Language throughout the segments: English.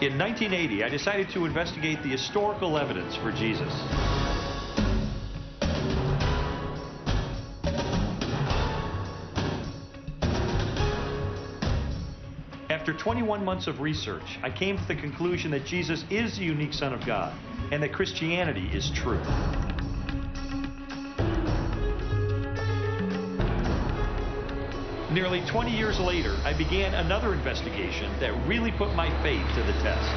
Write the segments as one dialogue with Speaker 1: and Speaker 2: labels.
Speaker 1: In 1980, I decided to investigate the historical evidence for Jesus. After 21 months of research, I came to the conclusion that Jesus is the unique Son of God and that Christianity is true. Nearly 20 years later, I began another investigation that really put my faith to the test.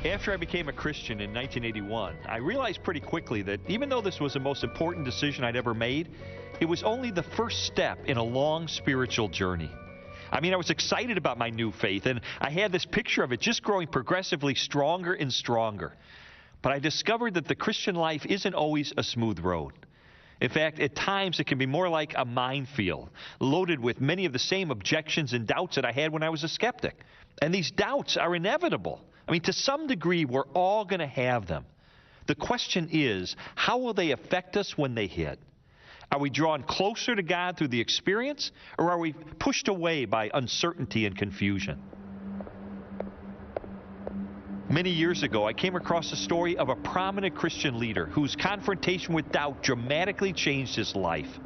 Speaker 1: After I became a Christian in 1981, I realized pretty quickly that even though this was the most important decision I'd ever made, it was only the first step in a long spiritual journey. I mean, I was excited about my new faith, and I had this picture of it just growing progressively stronger and stronger. But I discovered that the Christian life isn't always a smooth road. In fact, at times it can be more like a minefield, loaded with many of the same objections and doubts that I had when I was a skeptic. And these doubts are inevitable. I mean, to some degree, we're all going to have them. The question is, how will they affect us when they hit? Are we drawn closer to God through the experience, or are we pushed away by uncertainty and confusion? Many years ago, I came across the story of a prominent Christian leader whose confrontation with doubt dramatically changed his life.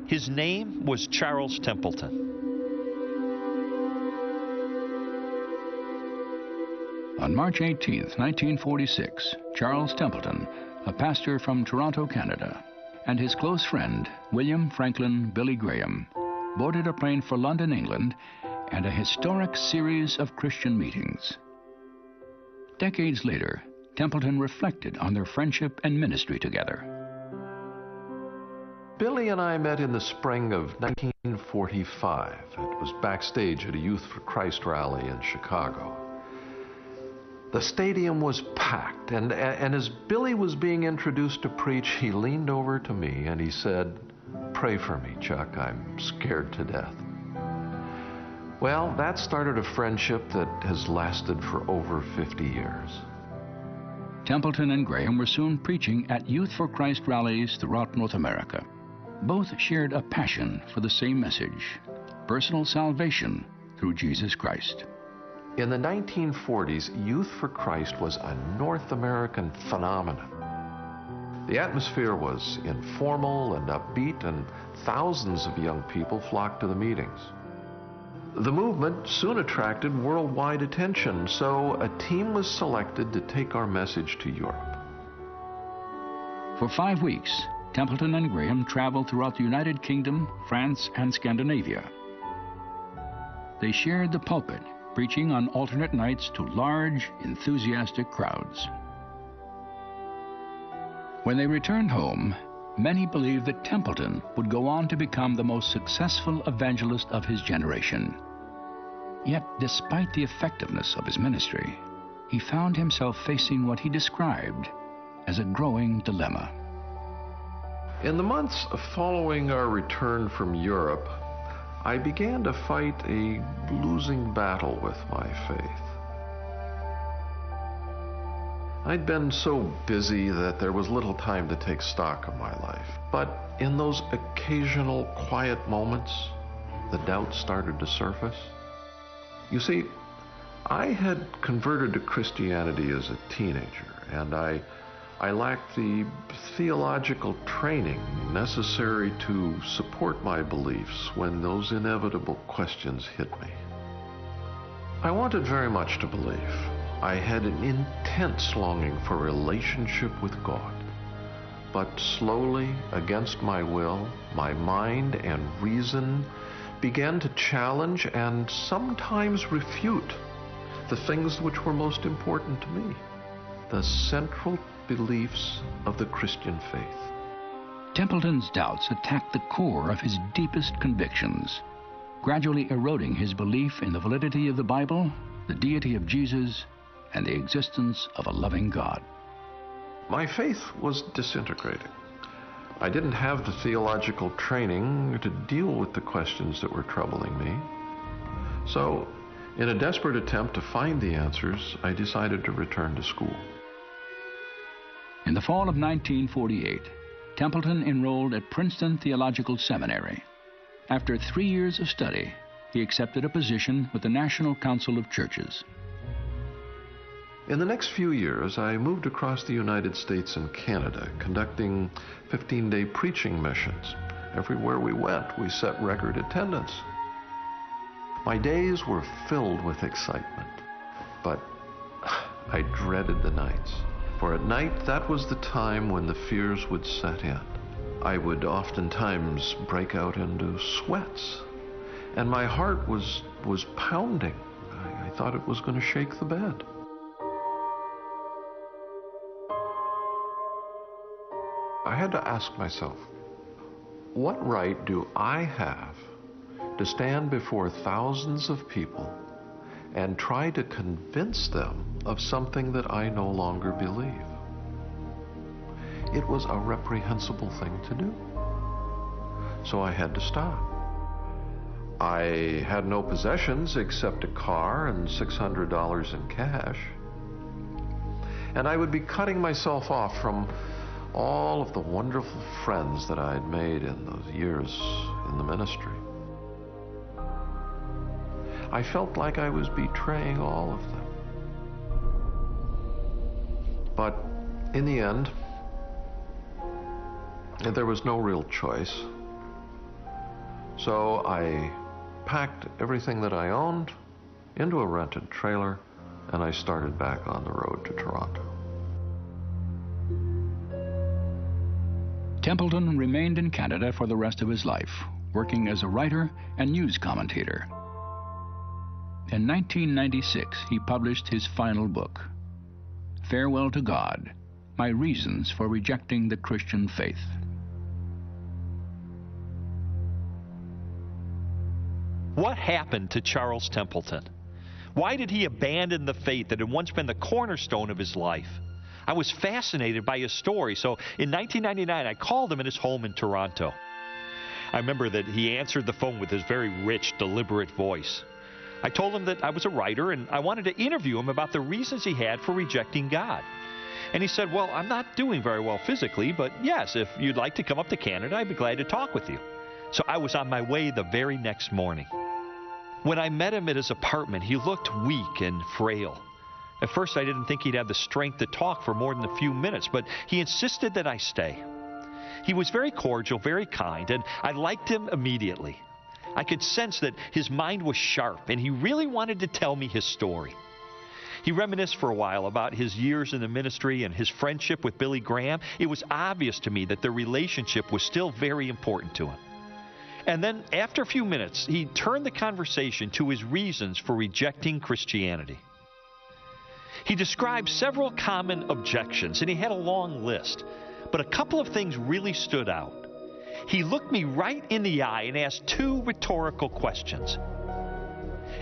Speaker 1: His name was Charles Templeton.
Speaker 2: On March 18, 1946, Charles Templeton, a pastor from Toronto, Canada, and his close friend, William Franklin Billy Graham, boarded a plane for London, England, and a historic series of Christian meetings. Decades later, Templeton reflected on their friendship and ministry together.
Speaker 3: Billy and I met in the spring of 1945. It was backstage at a Youth for Christ rally in Chicago. The stadium was packed, and as Billy was being introduced to preach, he leaned over to me and he said, "Pray for me, Chuck, I'm scared to death." Well, that started a friendship that has lasted for over 50 years.
Speaker 2: Templeton and Graham were soon preaching at Youth for Christ rallies throughout North America. Both shared a passion for the same message, personal salvation through Jesus Christ.
Speaker 3: In the 1940s, Youth for Christ was a North American phenomenon. The atmosphere was informal and upbeat, and thousands of young people flocked to the meetings. The movement soon attracted worldwide attention, so a team was selected to take our message to Europe.
Speaker 2: For 5 weeks, Templeton and Graham traveled throughout the United Kingdom, France, and Scandinavia. They shared the pulpit, preaching on alternate nights to large, enthusiastic crowds. When they returned home, many believed that Templeton would go on to become the most successful evangelist of his generation. Yet, despite the effectiveness of his ministry, he found himself facing what he described as a growing dilemma.
Speaker 3: In the months following our return from Europe, I began to fight a losing battle with my faith. I'd been so busy that there was little time to take stock of my life. But in those occasional quiet moments, the doubt started to surface. You see, I had converted to Christianity as a teenager, and I lacked the theological training necessary to support my beliefs when those inevitable questions hit me. I wanted very much to believe. I had an intense longing for a relationship with God. But slowly, against my will, my mind and reason began to challenge and sometimes refute the things which were most important to me, the central beliefs of the Christian faith.
Speaker 2: Templeton's doubts attacked the core of his deepest convictions, gradually eroding his belief in the validity of the Bible, the deity of Jesus, and the existence of a loving God.
Speaker 3: My faith was disintegrating. I didn't have the theological training to deal with the questions that were troubling me. So, in a desperate attempt to find the answers, I decided to return to school.
Speaker 2: In the fall of 1948, Templeton enrolled at Princeton Theological Seminary. After 3 years of study, he accepted a position with the National Council of Churches.
Speaker 3: In the next few years, I moved across the United States and Canada, conducting 15-day preaching missions. Everywhere we went, we set record attendance. My days were filled with excitement, but I dreaded the nights. For at night, that was the time when the fears would set in. I would oftentimes break out into sweats, and my heart was pounding. I thought it was going to shake the bed. I had to ask myself, what right do I have to stand before thousands of people and try to convince them of something that I no longer believe? It was a reprehensible thing to do. So I had to stop. I had no possessions except a car and $600 in cash. And I would be cutting myself off from all of the wonderful friends that I had made in those years in the ministry. I felt like I was betraying all of them. But in the end, there was no real choice. So I packed everything that I owned into a rented trailer, and I started back on the road to Toronto.
Speaker 2: Templeton remained in Canada for the rest of his life, working as a writer and news commentator. In 1996, he published his final book, Farewell to God, My Reasons for Rejecting the Christian Faith.
Speaker 1: What happened to Charles Templeton? Why did he abandon the faith that had once been the cornerstone of his life? I was fascinated by his story, so in 1999 I called him at his home in Toronto. I remember that he answered the phone with his very rich, deliberate voice. I told him that I was a writer and I wanted to interview him about the reasons he had for rejecting God. And he said, well, I'm not doing very well physically, but yes, if you'd like to come up to Canada, I'd be glad to talk with you. So I was on my way the very next morning. When I met him at his apartment, he looked weak and frail. At first, I didn't think he'd have the strength to talk for more than a few minutes, but he insisted that I stay. He was very cordial, very kind, and I liked him immediately. I could sense that his mind was sharp, and he really wanted to tell me his story. He reminisced for a while about his years in the ministry and his friendship with Billy Graham. It was obvious to me that their relationship was still very important to him. And then, after a few minutes, he turned the conversation to his reasons for rejecting Christianity. He described several common objections, and he had a long list. But a couple of things really stood out. He looked me right in the eye and asked two rhetorical questions.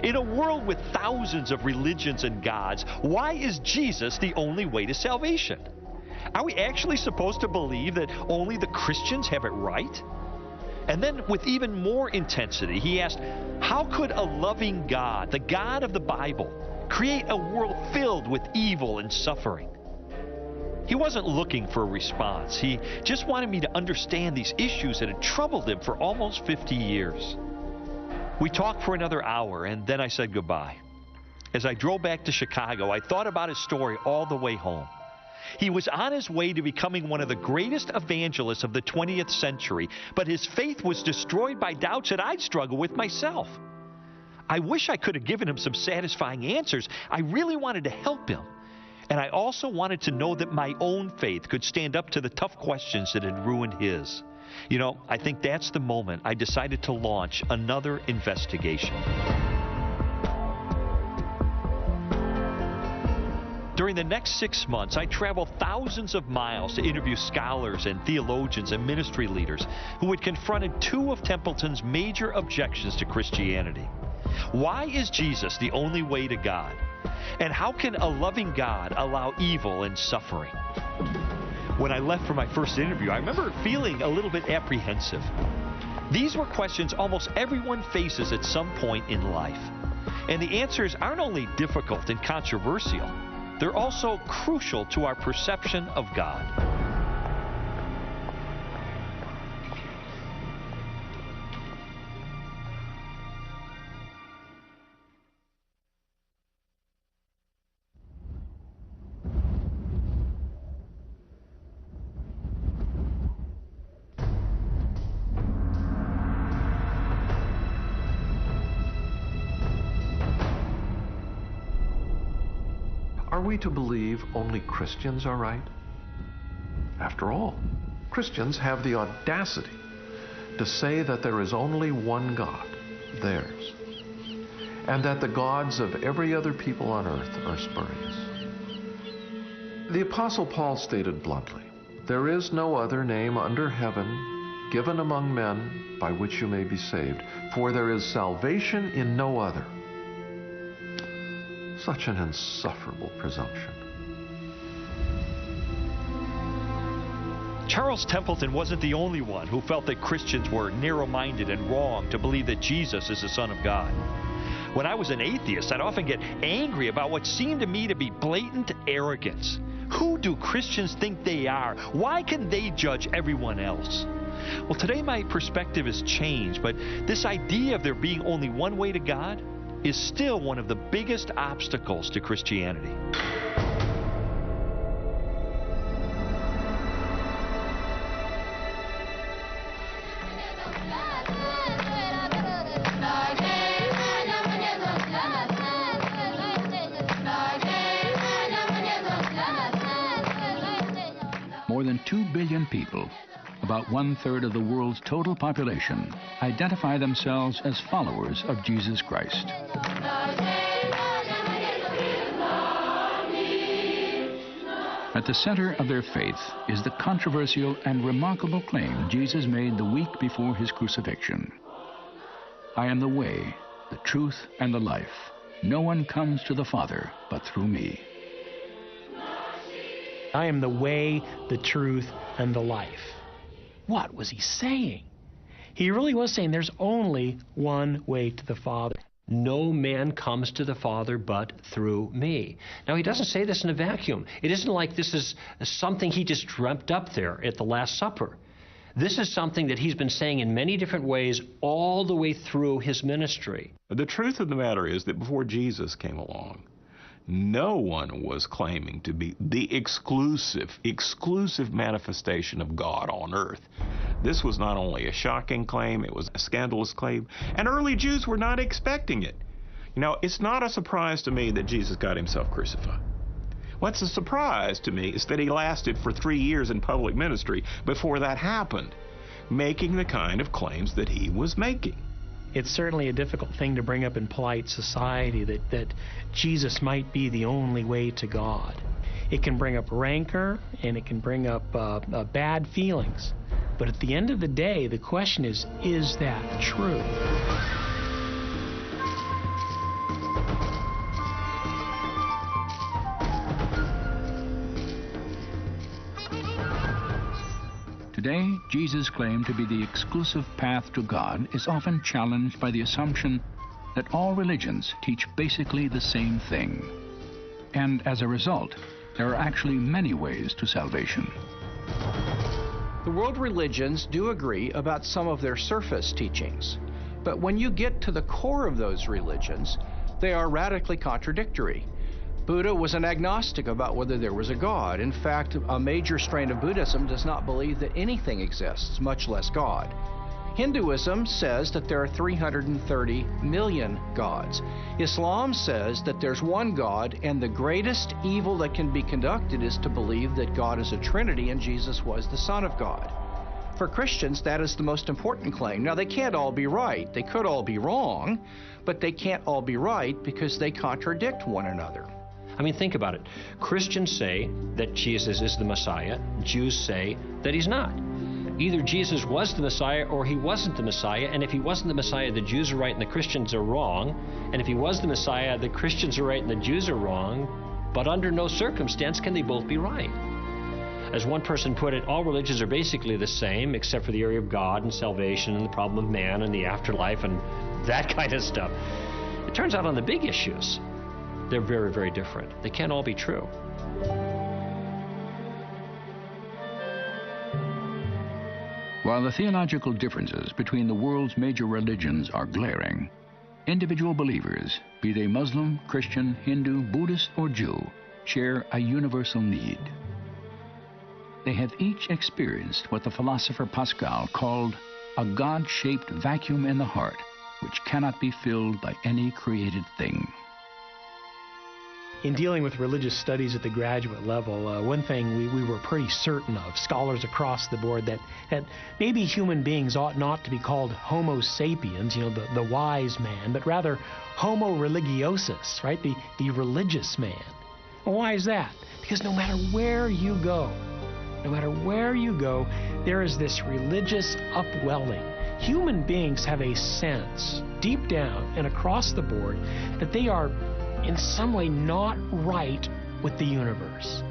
Speaker 1: In a world with thousands of religions and gods, why is Jesus the only way to salvation? Are we actually supposed to believe that only the Christians have it right? And then, with even more intensity, he asked, how could a loving God, the God of the Bible, create a world filled with evil and suffering? He wasn't looking for a response. He just wanted me to understand these issues that had troubled him for almost 50 years. We talked for another hour, and then I said goodbye. As I drove back to Chicago, I thought about his story all the way home. He was on his way to becoming one of the greatest evangelists of the 20th century, but his faith was destroyed by doubts that I'd struggle with myself. I wish I could have given him some satisfying answers. I really wanted to help him. And I also wanted to know that my own faith could stand up to the tough questions that had ruined his. You know, I think that's the moment I decided to launch another investigation. During the next 6 months, I traveled thousands of miles to interview scholars and theologians and ministry leaders who had confronted two of Templeton's major objections to Christianity. Why is Jesus the only way to God? And how can a loving God allow evil and suffering? When I left for my first interview, I remember feeling a little bit apprehensive. These were questions almost everyone faces at some point in life. And the answers aren't only difficult and controversial, they're also crucial to our perception of God.
Speaker 3: Are we to believe only Christians are right? After all, Christians have the audacity to say that there is only one God, theirs, and that the gods of every other people on earth are spurious. The Apostle Paul stated bluntly, "There is no other name under heaven given among men by which you may be saved, for there is salvation in no other." Such an insufferable presumption.
Speaker 1: Charles Templeton wasn't the only one who felt that Christians were narrow-minded and wrong to believe that Jesus is the Son of God. When I was an atheist, I'd often get angry about what seemed to me to be blatant arrogance. Who do Christians think they are? Why can they judge everyone else? Well, today my perspective has changed, but this idea of there being only one way to God is still one of the biggest obstacles to Christianity.
Speaker 2: More than 2 billion people, about 1/3 of the world's total population, identify themselves as followers of Jesus Christ. At the center of their faith is the controversial and remarkable claim Jesus made the week before his crucifixion. "I am the way, the truth, and the life. No one comes to the Father but through me."
Speaker 4: I am the way, the truth, and the life. What was he saying? He really was saying there's only one way to the Father.
Speaker 5: No man comes to the Father but through me. Now, he doesn't say this in a vacuum. It isn't like this is something he just dreamt up there at the Last Supper. This is something that he's been saying in many different ways all the way through his ministry.
Speaker 6: The truth of the matter is that before Jesus came along, no one was claiming to be the exclusive manifestation of God on earth. This was not only a shocking claim, it was a scandalous claim, and early Jews were not expecting it. You know, it's not a surprise to me that Jesus got himself crucified. What's a surprise to me is that he lasted for 3 years in public ministry before that happened, making the kind of claims that he was making.
Speaker 4: It's certainly a difficult thing to bring up in polite society that Jesus might be the only way to God. It can bring up rancor and it can bring up bad feelings. But at the end of the day, the question is that true?
Speaker 2: Today, Jesus' claim to be the exclusive path to God is often challenged by the assumption that all religions teach basically the same thing. And as a result, there are actually many ways to salvation.
Speaker 7: The world religions do agree about some of their surface teachings, but when you get to the core of those religions, they are radically contradictory. Buddha was an agnostic about whether there was a God. In fact, a major strain of Buddhism does not believe that anything exists, much less God. Hinduism says that there are 330 million gods. Islam says that there's one God, and the greatest evil that can be conducted is to believe that God is a Trinity and Jesus was the Son of God. For Christians, that is the most important claim. Now, they can't all be right. They could all be wrong, but they can't all be right because they contradict one another.
Speaker 5: I mean, think about it. Christians say that Jesus is the Messiah. Jews say that he's not. Either Jesus was the Messiah or he wasn't the Messiah, and if he wasn't the Messiah, the Jews are right and the Christians are wrong, and if he was the Messiah, the Christians are right and the Jews are wrong, but under no circumstance can they both be right. As one person put it, all religions are basically the same except for the area of God and salvation and the problem of man and the afterlife and that kind of stuff. It turns out on the big issues, they're very, very different. They can't all be true.
Speaker 2: While the theological differences between the world's major religions are glaring, individual believers, be they Muslim, Christian, Hindu, Buddhist, or Jew, share a universal need. They have each experienced what the philosopher Pascal called a God-shaped vacuum in the heart, which cannot be filled by any created thing.
Speaker 4: In dealing with religious studies at the graduate level, one thing we were pretty certain of, scholars across the board, that maybe human beings ought not to be called Homo sapiens, the wise man, but rather Homo religiosus, right, the religious man. Well, why is that? Because no matter where you go, there is this religious upwelling. Human beings have a sense, deep down and across the board, that they are in some way not right with the universe.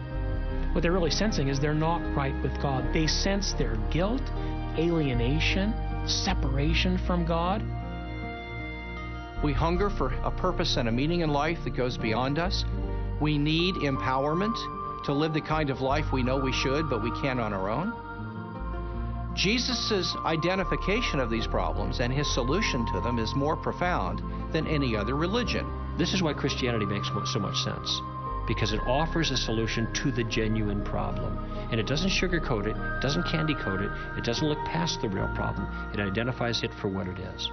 Speaker 4: What they're really sensing is they're not right with God. They sense their guilt, alienation, separation from God.
Speaker 7: We hunger for a purpose and a meaning in life that goes beyond us. We need empowerment to live the kind of life we know we should, but we can't on our own. Jesus' identification of these problems and his solution to them is more profound than any other religion.
Speaker 5: This is why Christianity makes so much sense, because it offers a solution to the genuine problem. And it doesn't sugarcoat it, it doesn't candy coat it, it doesn't look past the real problem. It identifies it for what it is.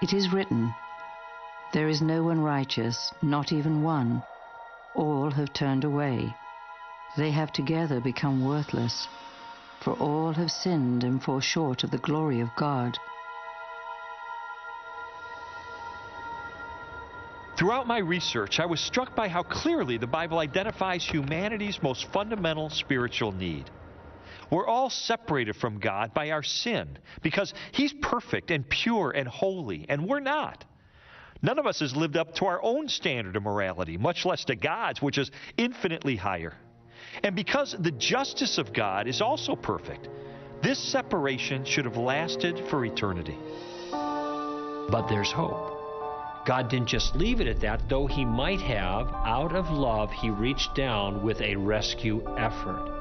Speaker 8: It is written, "There is no one righteous, not even one. All have turned away. They have together become worthless. For all have sinned and fall short of the glory of God."
Speaker 1: Throughout my research, I was struck by how clearly the Bible identifies humanity's most fundamental spiritual need. We're all separated from God by our sin because He's perfect and pure and holy, and we're not. None of us has lived up to our own standard of morality, much less to God's, which is infinitely higher. And because the justice of God is also perfect, this separation should have lasted for eternity.
Speaker 5: But there's hope. God didn't just leave it at that, though He might have. Out of love, He reached down with a rescue effort.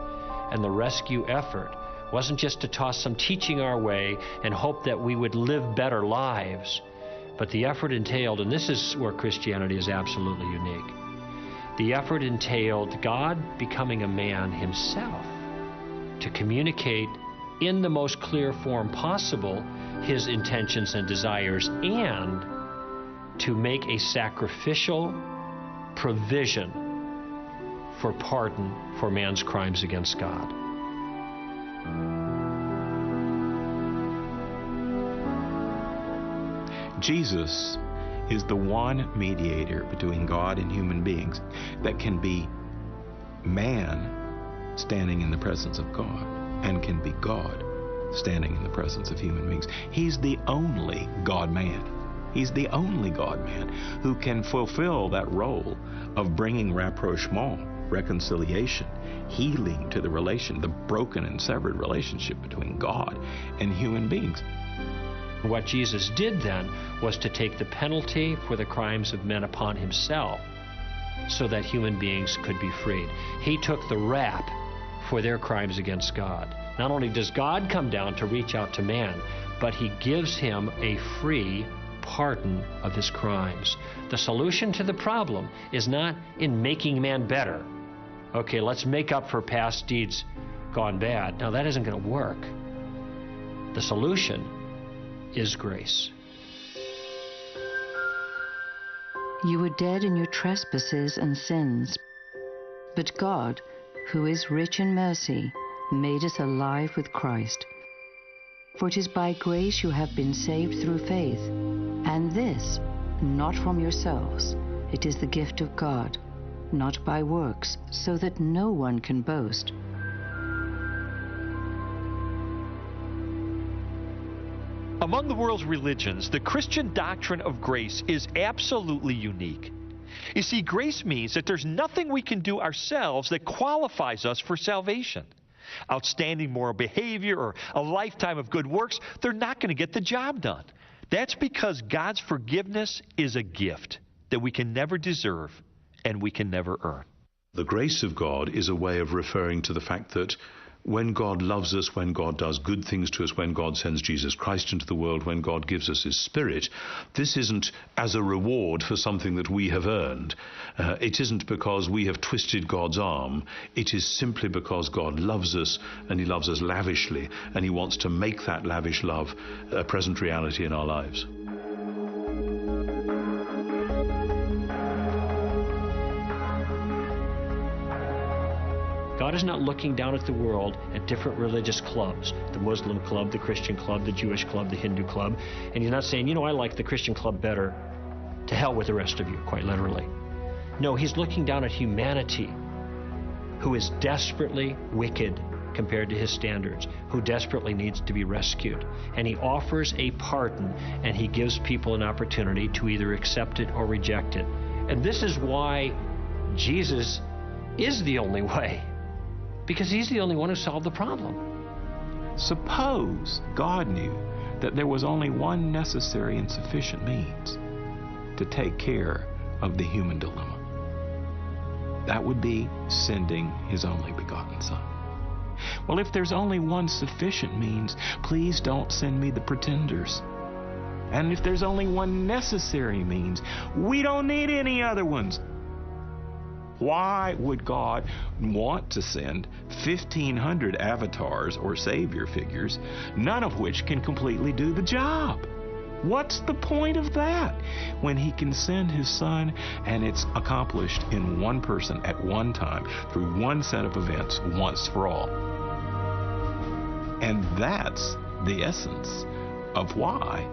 Speaker 5: And the rescue effort wasn't just to toss some teaching our way and hope that we would live better lives, but the effort entailed, and this is where Christianity is absolutely unique, the effort entailed God becoming a man Himself to communicate in the most clear form possible His intentions and desires, and to make a sacrificial provision for pardon for man's crimes against God.
Speaker 6: Jesus is the one mediator between God and human beings that can be man standing in the presence of God and can be God standing in the presence of human beings. He's the only God-man. He's the only God-man who can fulfill that role of bringing rapprochement, reconciliation, healing to the broken and severed relationship between God and human beings.
Speaker 5: What Jesus did then was to take the penalty for the crimes of men upon Himself so that human beings could be freed. He took the rap for their crimes against God. Not only does God come down to reach out to man, but He gives him a free pardon of his crimes. The solution to the problem is not in making man better. Okay, let's make up for past deeds gone bad. Now, that isn't going to work. The solution is grace.
Speaker 8: You were dead in your trespasses and sins, but God, who is rich in mercy, made us alive with Christ. For it is by grace you have been saved through faith, And this, not from yourselves, it is the gift of God, not by works, so that no one can boast.
Speaker 1: Among the world's religions, the Christian doctrine of grace is absolutely unique. You see, grace means that there's nothing we can do ourselves that qualifies us for salvation. Outstanding moral behavior or a lifetime of good works, they're not going to get the job done. That's because God's forgiveness is a gift that we can never deserve and we can never earn.
Speaker 9: The grace of God is a way of referring to the fact that when God loves us, when God does good things to us, when God sends Jesus Christ into the world, when God gives us His Spirit, this isn't as a reward for something that we have earned. It isn't because we have twisted God's arm. It is simply because God loves us, and He loves us lavishly, and He wants to make that lavish love a present reality in our lives.
Speaker 5: God is not looking down at the world at different religious clubs, the Muslim club, the Christian club, the Jewish club, the Hindu club, and He's not saying, you know, I like the Christian club better. To hell with the rest of you, quite literally. No, He's looking down at humanity, who is desperately wicked compared to His standards, who desperately needs to be rescued. And He offers a pardon, and He gives people an opportunity to either accept it or reject it. And this is why Jesus is the only way. Because He's the only one who solved the problem.
Speaker 6: Suppose God knew that there was only one necessary and sufficient means to take care of the human dilemma. That would be sending His only begotten Son. Well, if there's only one sufficient means, please don't send me the pretenders. And if there's only one necessary means, we don't need any other ones. Why would God want to send 1,500 avatars or savior figures, none of which can completely do the job? What's the point of that when He can send His Son and it's accomplished in one person at one time through one set of events once for all? And that's the essence of why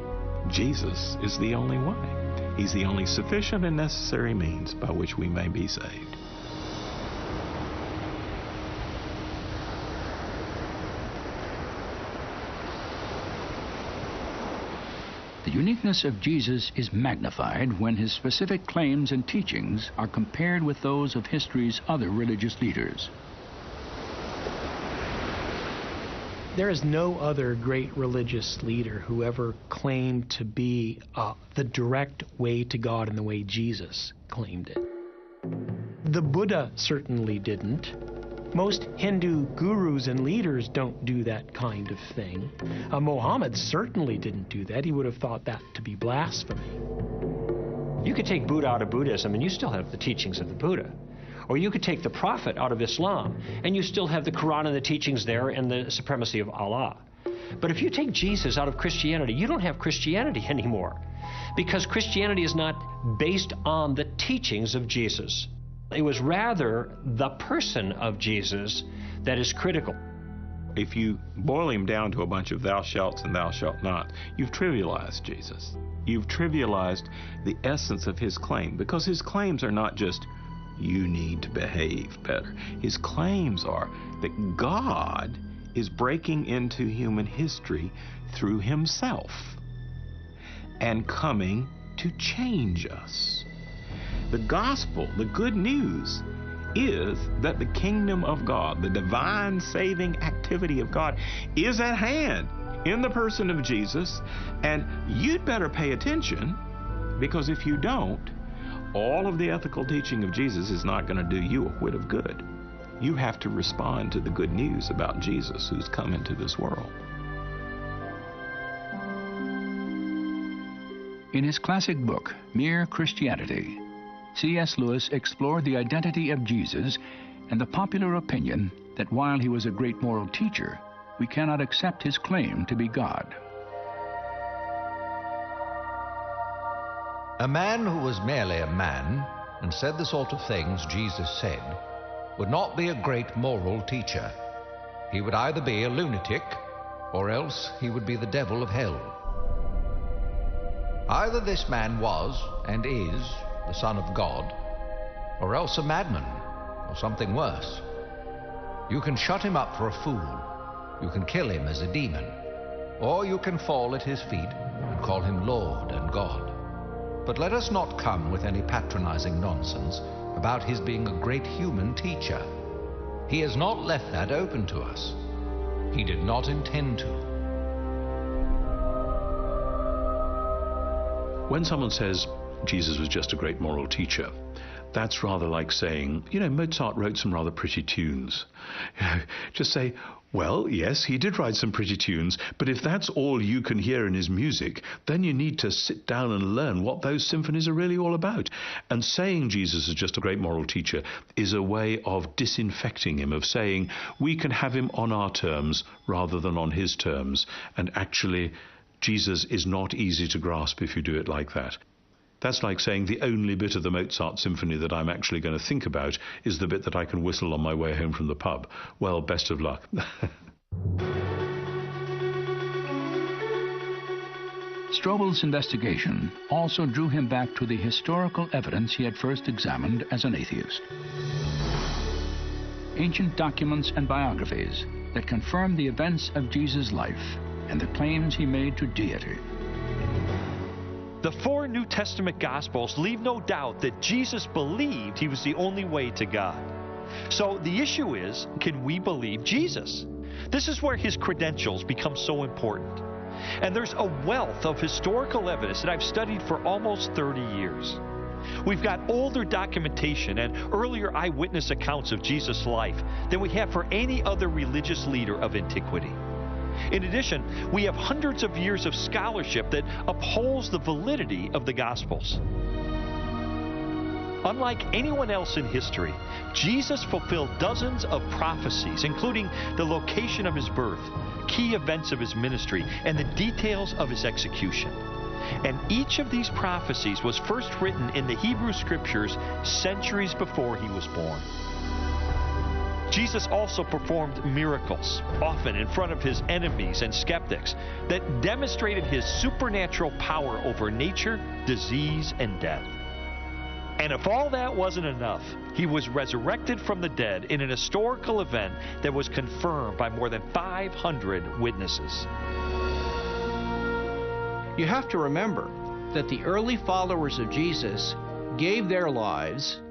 Speaker 6: Jesus is the only way. He's the only sufficient and necessary means by which we may be saved.
Speaker 2: The uniqueness of Jesus is magnified when His specific claims and teachings are compared with those of history's other religious leaders.
Speaker 4: There is no other great religious leader who ever claimed to be the direct way to God in the way Jesus claimed it. The Buddha certainly didn't. Most Hindu gurus and leaders don't do that kind of thing. Mohammed certainly didn't do that. He would have thought that to be blasphemy.
Speaker 5: You could take Buddha out of Buddhism and you still have the teachings of the Buddha. Or you could take the Prophet out of Islam, and you still have the Quran and the teachings there and the supremacy of Allah. But if you take Jesus out of Christianity, you don't have Christianity anymore, because Christianity is not based on the teachings of Jesus. It was rather the person of Jesus that is critical.
Speaker 6: If you boil Him down to a bunch of thou shalt and thou shalt not, you've trivialized Jesus. You've trivialized the essence of His claim, because His claims are not just you need to behave better. His claims are that God is breaking into human history through Himself and coming to change us. The gospel, the good news, is that the kingdom of God, the divine saving activity of God, is at hand in the person of Jesus, and you'd better pay attention, because if you don't, all of the ethical teaching of Jesus is not going to do you a whit of good. You have to respond to the good news about Jesus who's come into this world.
Speaker 2: In his classic book, Mere Christianity, C.S. Lewis explored the identity of Jesus and the popular opinion that while he was a great moral teacher, we cannot accept his claim to be God.
Speaker 10: A man who was merely a man and said the sort of things Jesus said would not be a great moral teacher. He would either be a lunatic or else he would be the devil of hell. Either this man was and is the Son of God, or else a madman, or something worse. You can shut him up for a fool, you can kill him as a demon, or you can fall at his feet and call him Lord and God. But let us not come with any patronizing nonsense about his being a great human teacher. He has not left that open to us. He did not intend to.
Speaker 9: When someone says Jesus was just a great moral teacher, that's rather like saying, Mozart wrote some rather pretty tunes. Just say, well, yes, he did write some pretty tunes, but if that's all you can hear in his music, then you need to sit down and learn what those symphonies are really all about. And saying Jesus is just a great moral teacher is a way of disinfecting him, of saying we can have him on our terms rather than on his terms. And actually, Jesus is not easy to grasp if you do it like that. That's like saying the only bit of the Mozart symphony that I'm actually going to think about is the bit that I can whistle on my way home from the pub. Well, best of luck.
Speaker 2: Strobel's investigation also drew him back to the historical evidence he had first examined as an atheist. Ancient documents and biographies that confirm the events of Jesus' life and the claims he made to deity.
Speaker 1: The 4 New Testament Gospels leave no doubt that Jesus believed he was the only way to God. So the issue is, can we believe Jesus? This is where his credentials become so important. And there's a wealth of historical evidence that I've studied for almost 30 years. We've got older documentation and earlier eyewitness accounts of Jesus' life than we have for any other religious leader of antiquity. In addition, we have hundreds of years of scholarship that upholds the validity of the Gospels. Unlike anyone else in history, Jesus fulfilled dozens of prophecies, including the location of his birth, key events of his ministry, and the details of his execution. And each of these prophecies was first written in the Hebrew Scriptures centuries before he was born. Jesus also performed miracles, often in front of his enemies and skeptics, that demonstrated his supernatural power over nature, disease, and death. And if all that wasn't enough, he was resurrected from the dead in an historical event that was confirmed by more than 500 witnesses.
Speaker 7: You have to remember that the early followers of Jesus gave their lives,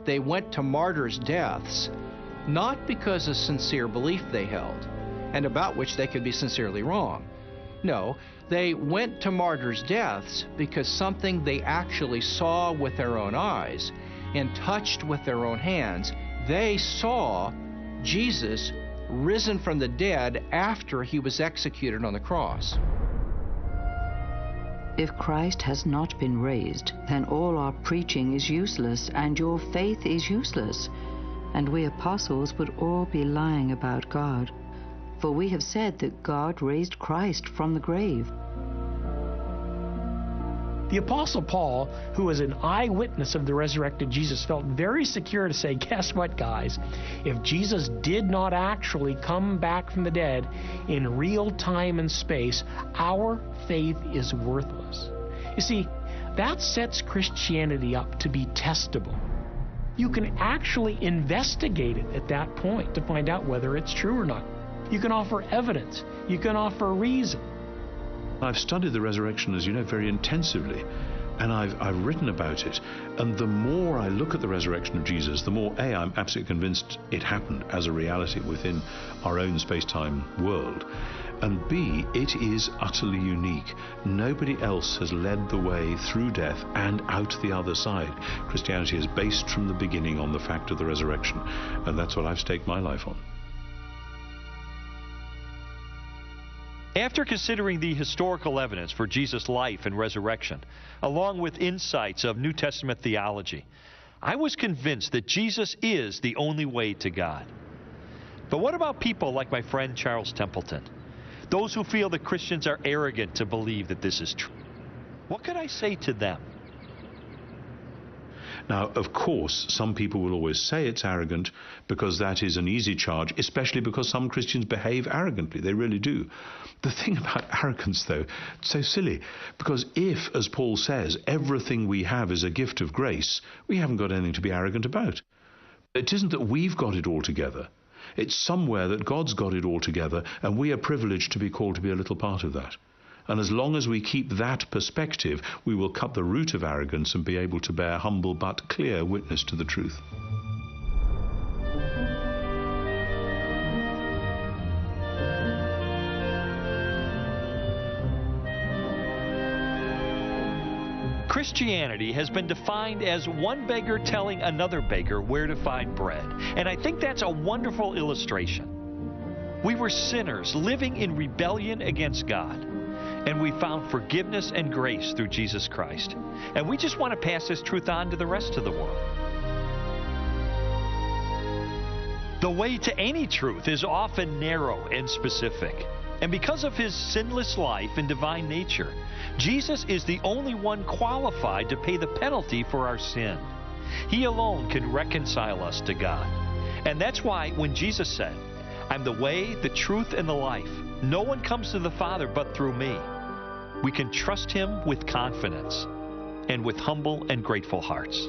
Speaker 7: they went to martyrs' deaths, not because of sincere belief they held, and about which they could be sincerely wrong. No, they went to martyrs' deaths because something they actually saw with their own eyes and touched with their own hands. They saw Jesus risen from the dead after he was executed on the cross.
Speaker 8: If Christ has not been raised, then all our preaching is useless, and your faith is useless. And we apostles would all be lying about God. For we have said that God raised Christ from the grave.
Speaker 4: The Apostle Paul, who was an eyewitness of the resurrected Jesus, felt very secure to say, guess what, guys? If Jesus did not actually come back from the dead in real time and space, our faith is worthless. You see, that sets Christianity up to be testable. You can actually investigate it at that point to find out whether it's true or not. You can offer evidence. You can offer reason.
Speaker 9: I've studied the resurrection, as you know, very intensively, and I've written about it. And the more I look at the resurrection of Jesus, the more, A, I'm absolutely convinced it happened as a reality within our own space-time world. And B, it is utterly unique. Nobody else has led the way through death and out the other side. Christianity is based from the beginning on the fact of the resurrection, and that's what I've staked my life on.
Speaker 1: After considering the historical evidence for Jesus' life and resurrection, along with insights of New Testament theology, I was convinced that Jesus is the only way to God. But what about people like my friend Charles Templeton? Those who feel that Christians are arrogant to believe that this is true. What could I say to them?
Speaker 9: Now, of course, some people will always say it's arrogant because that is an easy charge, especially because some Christians behave arrogantly. They really do. The thing about arrogance, though, it's so silly, because if, as Paul says, everything we have is a gift of grace, we haven't got anything to be arrogant about. It isn't that we've got it all together. It's somewhere that God's got it all together, and we are privileged to be called to be a little part of that. And as long as we keep that perspective, we will cut the root of arrogance and be able to bear humble but clear witness to the truth.
Speaker 1: Christianity has been defined as one beggar telling another beggar where to find bread. And I think that's a wonderful illustration. We were sinners living in rebellion against God. And we found forgiveness and grace through Jesus Christ. And we just want to pass this truth on to the rest of the world. The way to any truth is often narrow and specific. And because of his sinless life and divine nature, Jesus is the only one qualified to pay the penalty for our sin. He alone can reconcile us to God. And that's why when Jesus said, "I'm the way, the truth, and the life. No one comes to the Father but through me," we can trust him with confidence and with humble and grateful hearts.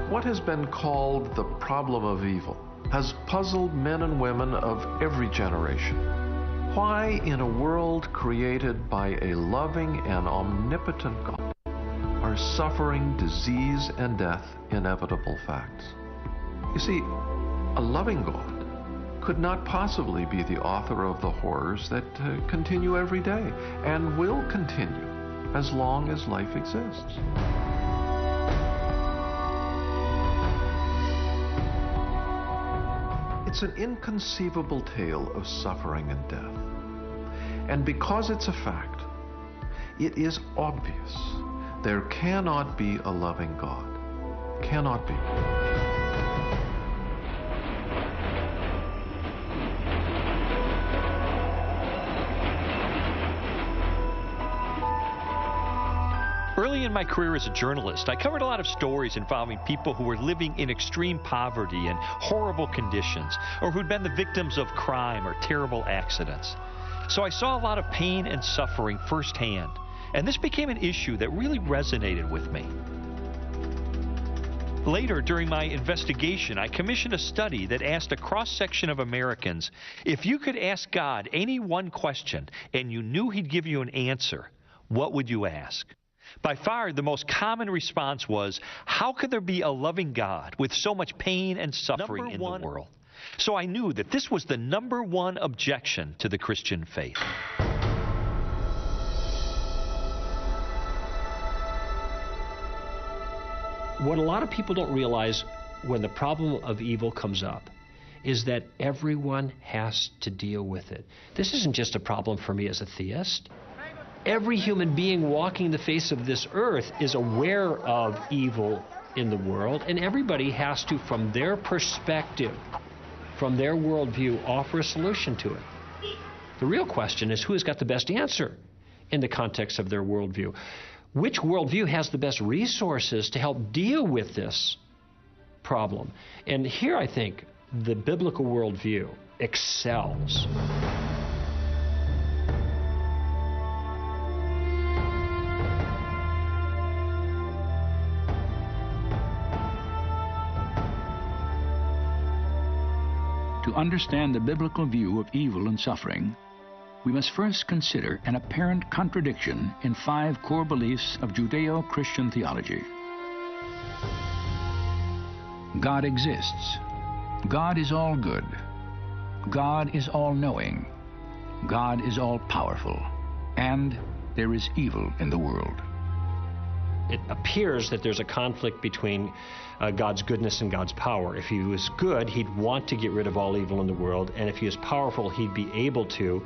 Speaker 3: What has been called the problem of evil has puzzled men and women of every generation. Why, in a world created by a loving and omnipotent God, are suffering, disease, and death inevitable facts? You see, a loving God could not possibly be the author of the horrors that continue every day and will continue as long as life exists. It's an inconceivable tale of suffering and death. And because it's a fact, it is obvious there cannot be a loving God. Cannot be.
Speaker 1: Early in my career as a journalist, I covered a lot of stories involving people who were living in extreme poverty and horrible conditions, or who'd been the victims of crime or terrible accidents. So I saw a lot of pain and suffering firsthand, and this became an issue that really resonated with me. Later, during my investigation, I commissioned a study that asked a cross-section of Americans, if you could ask God any one question and you knew he'd give you an answer, what would you ask? By far, the most common response was, how could there be a loving God with so much pain and suffering in the world? So I knew that this was the number one objection to the Christian faith.
Speaker 5: What a lot of people don't realize when the problem of evil comes up is that everyone has to deal with it. This isn't just a problem for me as a theist. Every human being walking the face of this earth is aware of evil in the world, and everybody has to, from their perspective, from their worldview, offer a solution to it. The real question is who has got the best answer in the context of their worldview. Which worldview has the best resources to help deal with this problem? And here I think the biblical worldview excels.
Speaker 2: To understand the biblical view of evil and suffering, we must first consider an apparent contradiction in 5 core beliefs of Judeo-Christian theology. God exists. God is all good. God is all-knowing. God is all-powerful. And there is evil in the world.
Speaker 5: It appears that there's a conflict between God's goodness and God's power. If he was good, he'd want to get rid of all evil in the world, and if he is powerful, he'd be able to,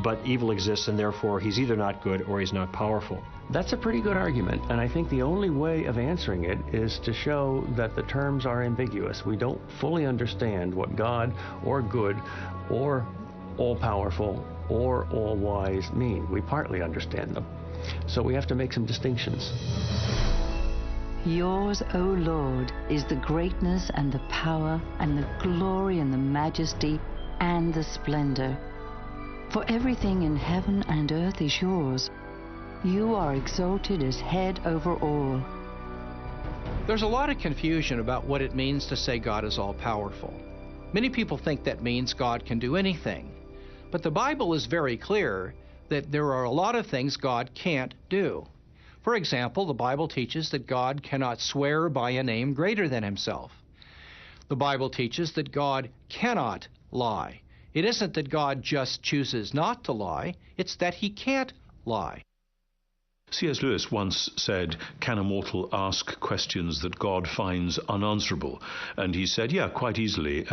Speaker 5: but evil exists, and therefore he's either not good or he's not powerful.
Speaker 11: That's a pretty good argument, and I think the only way of answering it is to show that the terms are ambiguous. We don't fully understand what God or good or all-powerful or all-wise mean. We partly understand them. So we have to make some distinctions.
Speaker 8: Yours, O Lord, is the greatness and the power and the glory and the majesty and the splendor. For everything in heaven and earth is yours. You are exalted as head over all.
Speaker 7: There's a lot of confusion about what it means to say God is all-powerful. Many people think that means God can do anything. But the Bible is very clear that there are a lot of things God can't do. For example, the Bible teaches that God cannot swear by a name greater than himself. The Bible teaches that God cannot lie. It isn't that God just chooses not to lie, it's that he can't lie.
Speaker 9: C.S. Lewis once said, "Can a mortal ask questions that God finds unanswerable?" And he said, yeah, quite easily.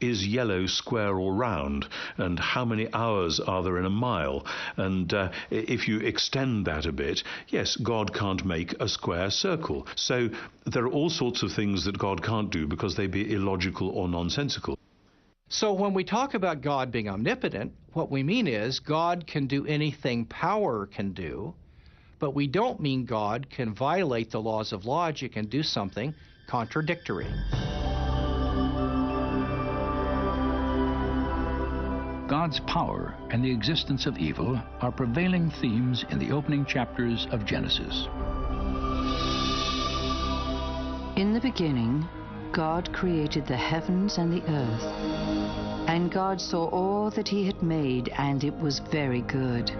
Speaker 9: Is yellow square or round? And how many hours are there in a mile? And if you extend that a bit, yes, God can't make a square circle. So there are all sorts of things that God can't do because they be illogical or nonsensical.
Speaker 7: So when we talk about God being omnipotent, what we mean is God can do anything power can do, but we don't mean God can violate the laws of logic and do something contradictory.
Speaker 2: God's power and the existence of evil are prevailing themes in the opening chapters of Genesis.
Speaker 8: In the beginning, God created the heavens and the earth. And God saw all that he had made, and it was very good.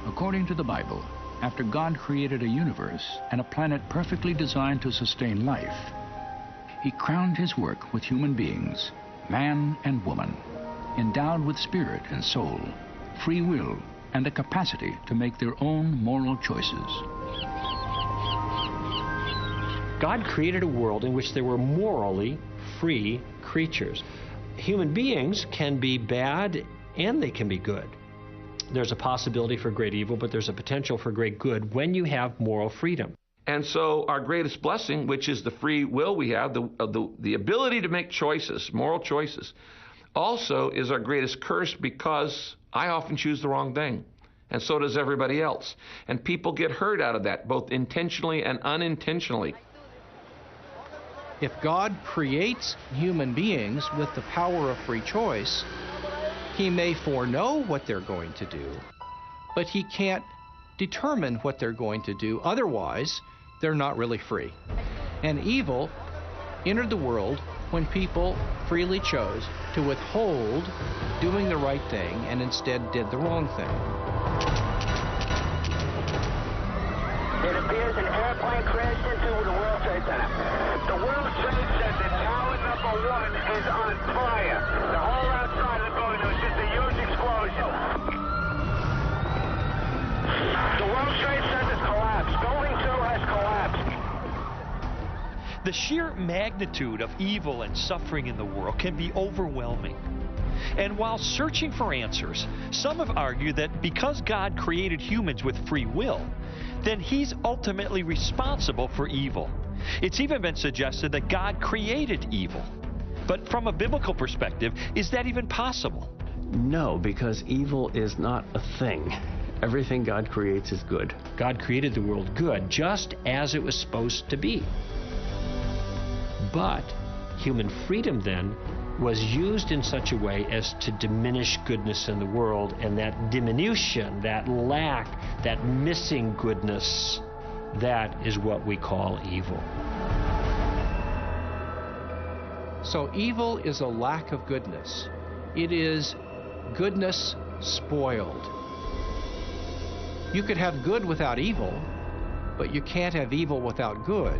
Speaker 2: According to the Bible, after God created a universe and a planet perfectly designed to sustain life, he crowned his work with human beings, man and woman, endowed with spirit and soul, free will, and a capacity to make their own moral choices.
Speaker 5: God created a world in which there were morally free creatures. Human beings can be bad and they can be good. There's a possibility for great evil, but there's a potential for great good when you have moral freedom.
Speaker 12: And so our greatest blessing, which is the free will we have, the ability to make choices, moral choices, also is our greatest curse, because I often choose the wrong thing. And so does everybody else. And people get hurt out of that, both intentionally and unintentionally.
Speaker 7: If God creates human beings with the power of free choice, he may foreknow what they're going to do, but he can't determine what they're going to do. Otherwise, they're not really free. And evil entered the world when people freely chose to withhold doing the right thing and instead did the wrong thing.
Speaker 13: It appears an airplane crashed into the World Trade Center. The World Trade Center, tower number 1, is on fire. The whole outside of the building was just a huge explosion. The World Trade Center's collapsed. Building 2 has collapsed.
Speaker 1: The sheer magnitude of evil and suffering in the world can be overwhelming. And while searching for answers, some have argued that because God created humans with free will, then he's ultimately responsible for evil. It's even been suggested that God created evil. But from a biblical perspective, is that even possible?
Speaker 11: No, because evil is not a thing. Everything God creates is good.
Speaker 5: God created the world good, just as it was supposed to be. But human freedom then was used in such a way as to diminish goodness in the world, and that diminution, that lack, that missing goodness, that is what we call evil.
Speaker 7: So evil is a lack of goodness. It is goodness spoiled. You could have good without evil, but you can't have evil without good.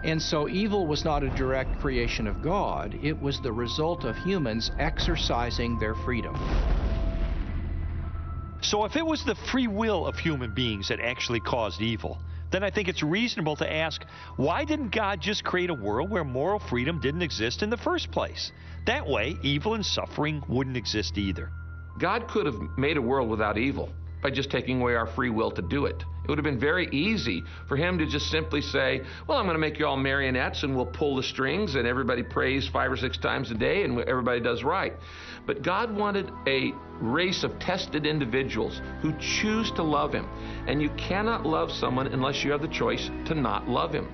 Speaker 7: And so evil was not a direct creation of God. It was the result of humans exercising their freedom.
Speaker 1: So if it was the free will of human beings that actually caused evil, then I think it's reasonable to ask, why didn't God just create a world where moral freedom didn't exist in the first place? That way, evil and suffering wouldn't exist either.
Speaker 12: God could have made a world without evil by just taking away our free will to do it. It would have been very easy for him to just simply say, well, I'm going to make you all marionettes and we'll pull the strings and everybody prays 5 or 6 times a day and everybody does right. But God wanted a race of tested individuals who choose to love him. And you cannot love someone unless you have the choice to not love him.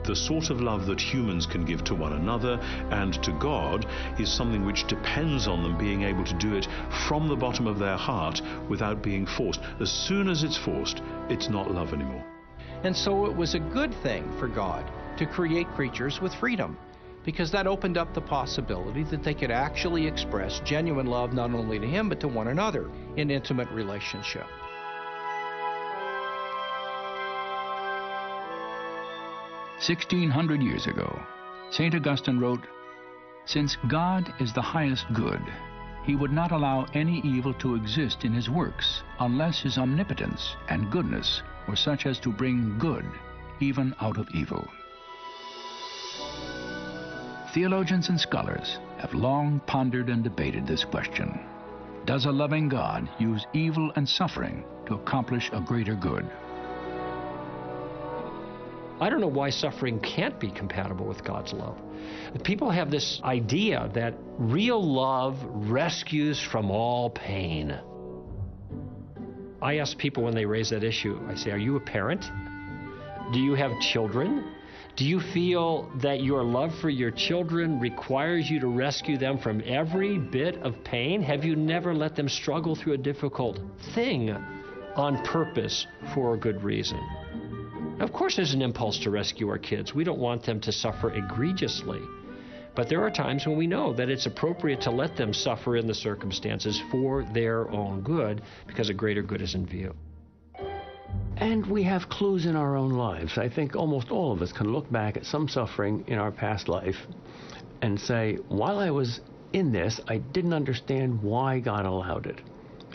Speaker 9: The sort of love that humans can give to one another and to God is something which depends on them being able to do it from the bottom of their heart without being forced. As soon as it's forced, it's not love anymore.
Speaker 7: And so it was a good thing for God to create creatures with freedom, because that opened up the possibility that they could actually express genuine love not only to him but to one another in intimate relationship.
Speaker 2: "1,600 years ago, St. Augustine wrote, "Since God is the highest good, he would not allow any evil to exist in his works unless his omnipotence and goodness were such as to bring good even out of evil." Theologians and scholars have long pondered and debated this question. Does a loving God use evil and suffering to accomplish a greater good?
Speaker 5: I don't know why suffering can't be compatible with God's love. People have this idea that real love rescues from all pain. I ask people when they raise that issue, I say, are you a parent? Do you have children? Do you feel that your love for your children requires you to rescue them from every bit of pain? Have you never let them struggle through a difficult thing on purpose for a good reason? Of course there's an impulse to rescue our kids. We don't want them to suffer egregiously. But there are times when we know that it's appropriate to let them suffer in the circumstances for their own good, because a greater good is in view.
Speaker 11: And we have clues in our own lives. I think almost all of us can look back at some suffering in our past life and say, while I was in this, I didn't understand why God allowed it.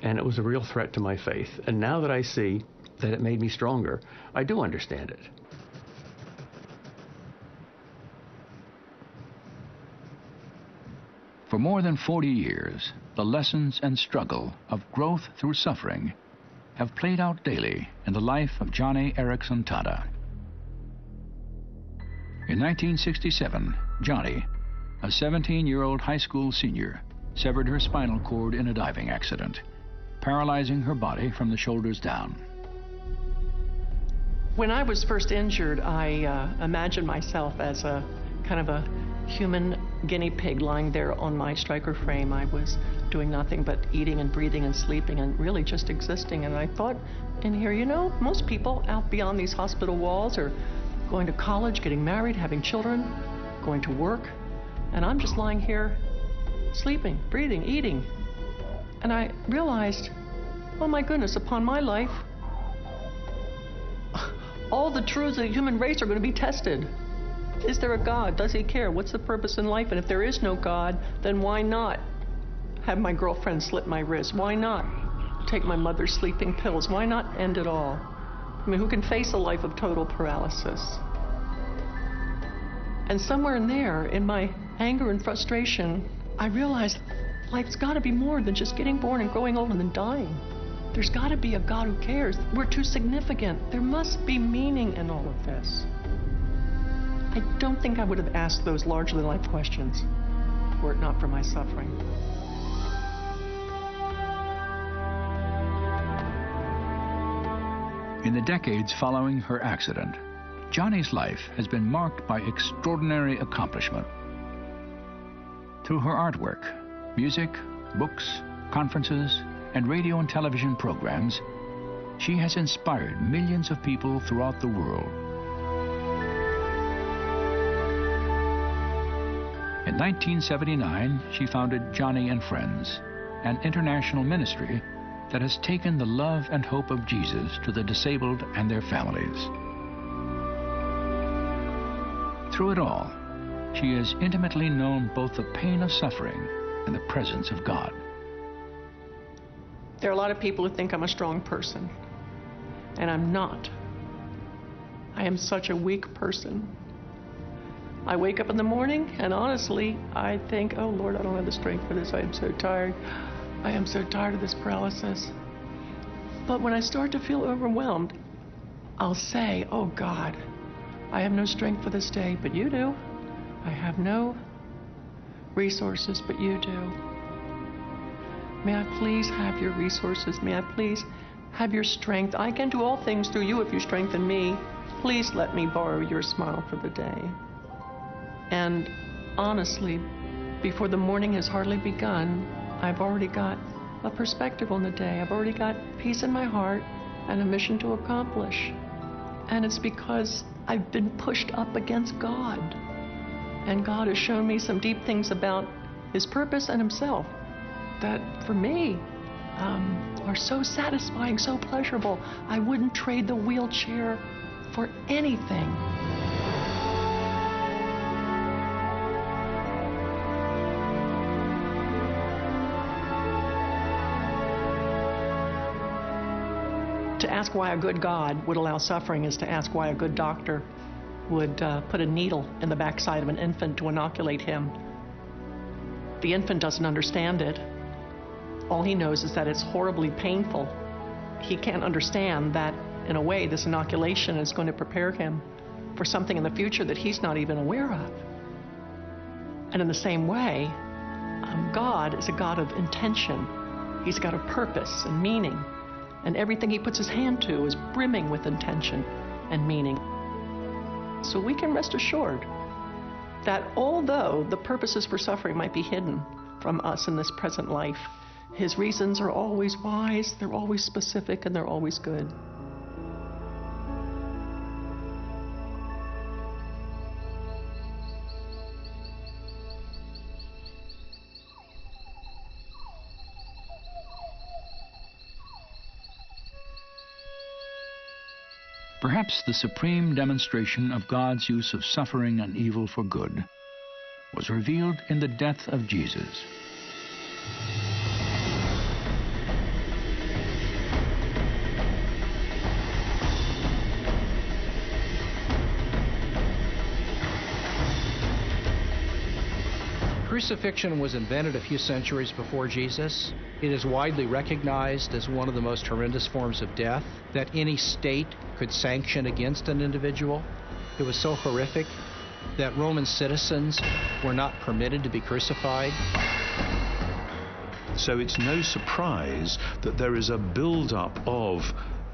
Speaker 11: And it was a real threat to my faith. And now that I see that it made me stronger, I do understand it.
Speaker 2: For more than 40 years, the lessons and struggle of growth through suffering have played out daily in the life of Johnny Erickson Tada. In 1967, Johnny, a 17-year-old high school senior, severed her spinal cord in a diving accident, paralyzing her body from the shoulders down.
Speaker 14: When I was first injured, I imagined myself as a kind of a human guinea pig lying there on my striker frame. I was doing nothing but eating and breathing and sleeping and really just existing. And I thought in here, you know, most people out beyond these hospital walls are going to college, getting married, having children, going to work. And I'm just lying here sleeping, breathing, eating. And I realized, oh my goodness, upon my life, all the truths of the human race are going to be tested. Is there a God? Does he care? What's the purpose in life? And if there is no God, then why not have my girlfriend slit my wrist? Why not take my mother's sleeping pills? Why not end it all? I mean, who can face a life of total paralysis? And somewhere in there, in my anger and frustration, I realized life's got to be more than just getting born and growing old and then dying. There's got to be a God who cares. We're too significant. There must be meaning in all of this. I don't think I would have asked those larger than life questions were it not for my suffering.
Speaker 2: In the decades following her accident, Johnny's life has been marked by extraordinary accomplishment. Through her artwork, music, books, conferences, and radio and television programs, she has inspired millions of people throughout the world. In 1979, she founded Johnny and Friends, an international ministry that has taken the love and hope of Jesus to the disabled and their families. Through it all, she has intimately known both the pain of suffering and the presence of God.
Speaker 14: There are a lot of people who think I'm a strong person, and I'm not. I am such a weak person. I wake up in the morning, and honestly, I think, oh Lord, I don't have the strength for this. I am so tired. I am so tired of this paralysis. But when I start to feel overwhelmed, I'll say, oh God, I have no strength for this day, but you do. I have no resources, but you do. May I please have your resources? May I please have your strength? I can do all things through you if you strengthen me. Please let me borrow your smile for the day. And honestly, before the morning has hardly begun, I've already got a perspective on the day. I've already got peace in my heart and a mission to accomplish. And it's because I've been pushed up against God. And God has shown me some deep things about His purpose and Himself that, for me, are so satisfying, so pleasurable. I wouldn't trade the wheelchair for anything. To ask why a good God would allow suffering is to ask why a good doctor would put a needle in the backside of an infant to inoculate him. The infant doesn't understand it. All he knows is that it's horribly painful. He can't understand that, in a way, this inoculation is going to prepare him for something in the future that he's not even aware of. And in the same way, God is a God of intention. He's got a purpose and meaning. And everything He puts His hand to is brimming with intention and meaning. So we can rest assured that although the purposes for suffering might be hidden from us in this present life, His reasons are always wise, they're always specific, and they're always good.
Speaker 2: Perhaps the supreme demonstration of God's use of suffering and evil for good was revealed in the death of Jesus.
Speaker 7: Crucifixion was invented a few centuries before Jesus. It is widely recognized as one of the most horrendous forms of death that any state could sanction against an individual. It was so horrific that Roman citizens were not permitted to be crucified.
Speaker 9: So it's no surprise that there is a build-up of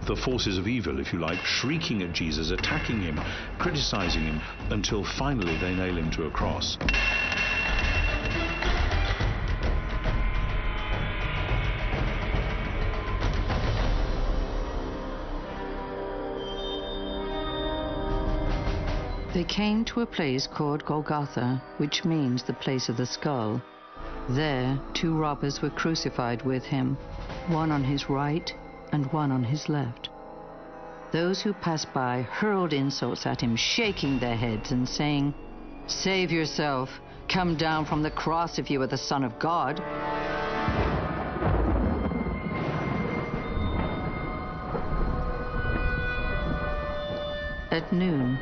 Speaker 9: the forces of evil, if you like, shrieking at Jesus, attacking Him, criticizing Him, until finally they nail Him to a cross.
Speaker 8: They came to a place called Golgotha, which means the place of the skull. There, 2 robbers were crucified with Him, one on His right and one on His left. Those who passed by hurled insults at Him, shaking their heads and saying, "Save yourself. Come down from the cross if you are the Son of God." At noon,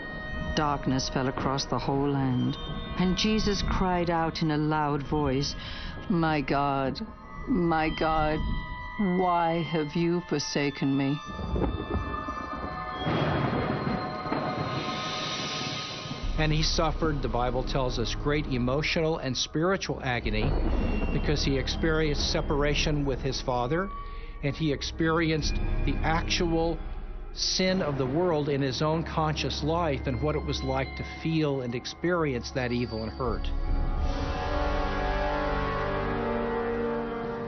Speaker 8: darkness fell across the whole land, and Jesus cried out in a loud voice, my God, why have you forsaken me?"
Speaker 7: And He suffered, the Bible tells us, great emotional and spiritual agony because He experienced separation with His Father, and He experienced the actual sin of the world in His own conscious life and what it was like to feel and experience that evil and hurt.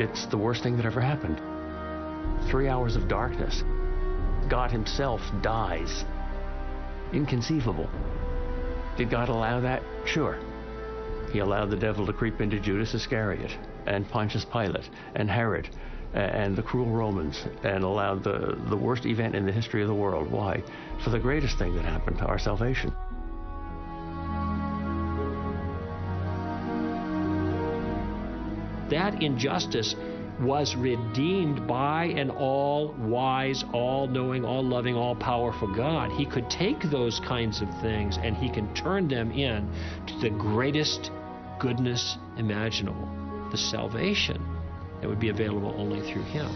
Speaker 11: It's the worst thing that ever happened. 3 hours of darkness. God himself dies. Inconceivable. Did God allow that? Sure. He allowed the devil to creep into Judas Iscariot and Pontius Pilate and Herod and the cruel Romans, and allowed the worst event in the history of the world. Why? For the greatest thing that happened, our salvation.
Speaker 5: That injustice was redeemed by an all-wise, all-knowing, all-loving, all-powerful God. He could take those kinds of things and he can turn them in to the greatest goodness imaginable, the salvation that would be available only through him.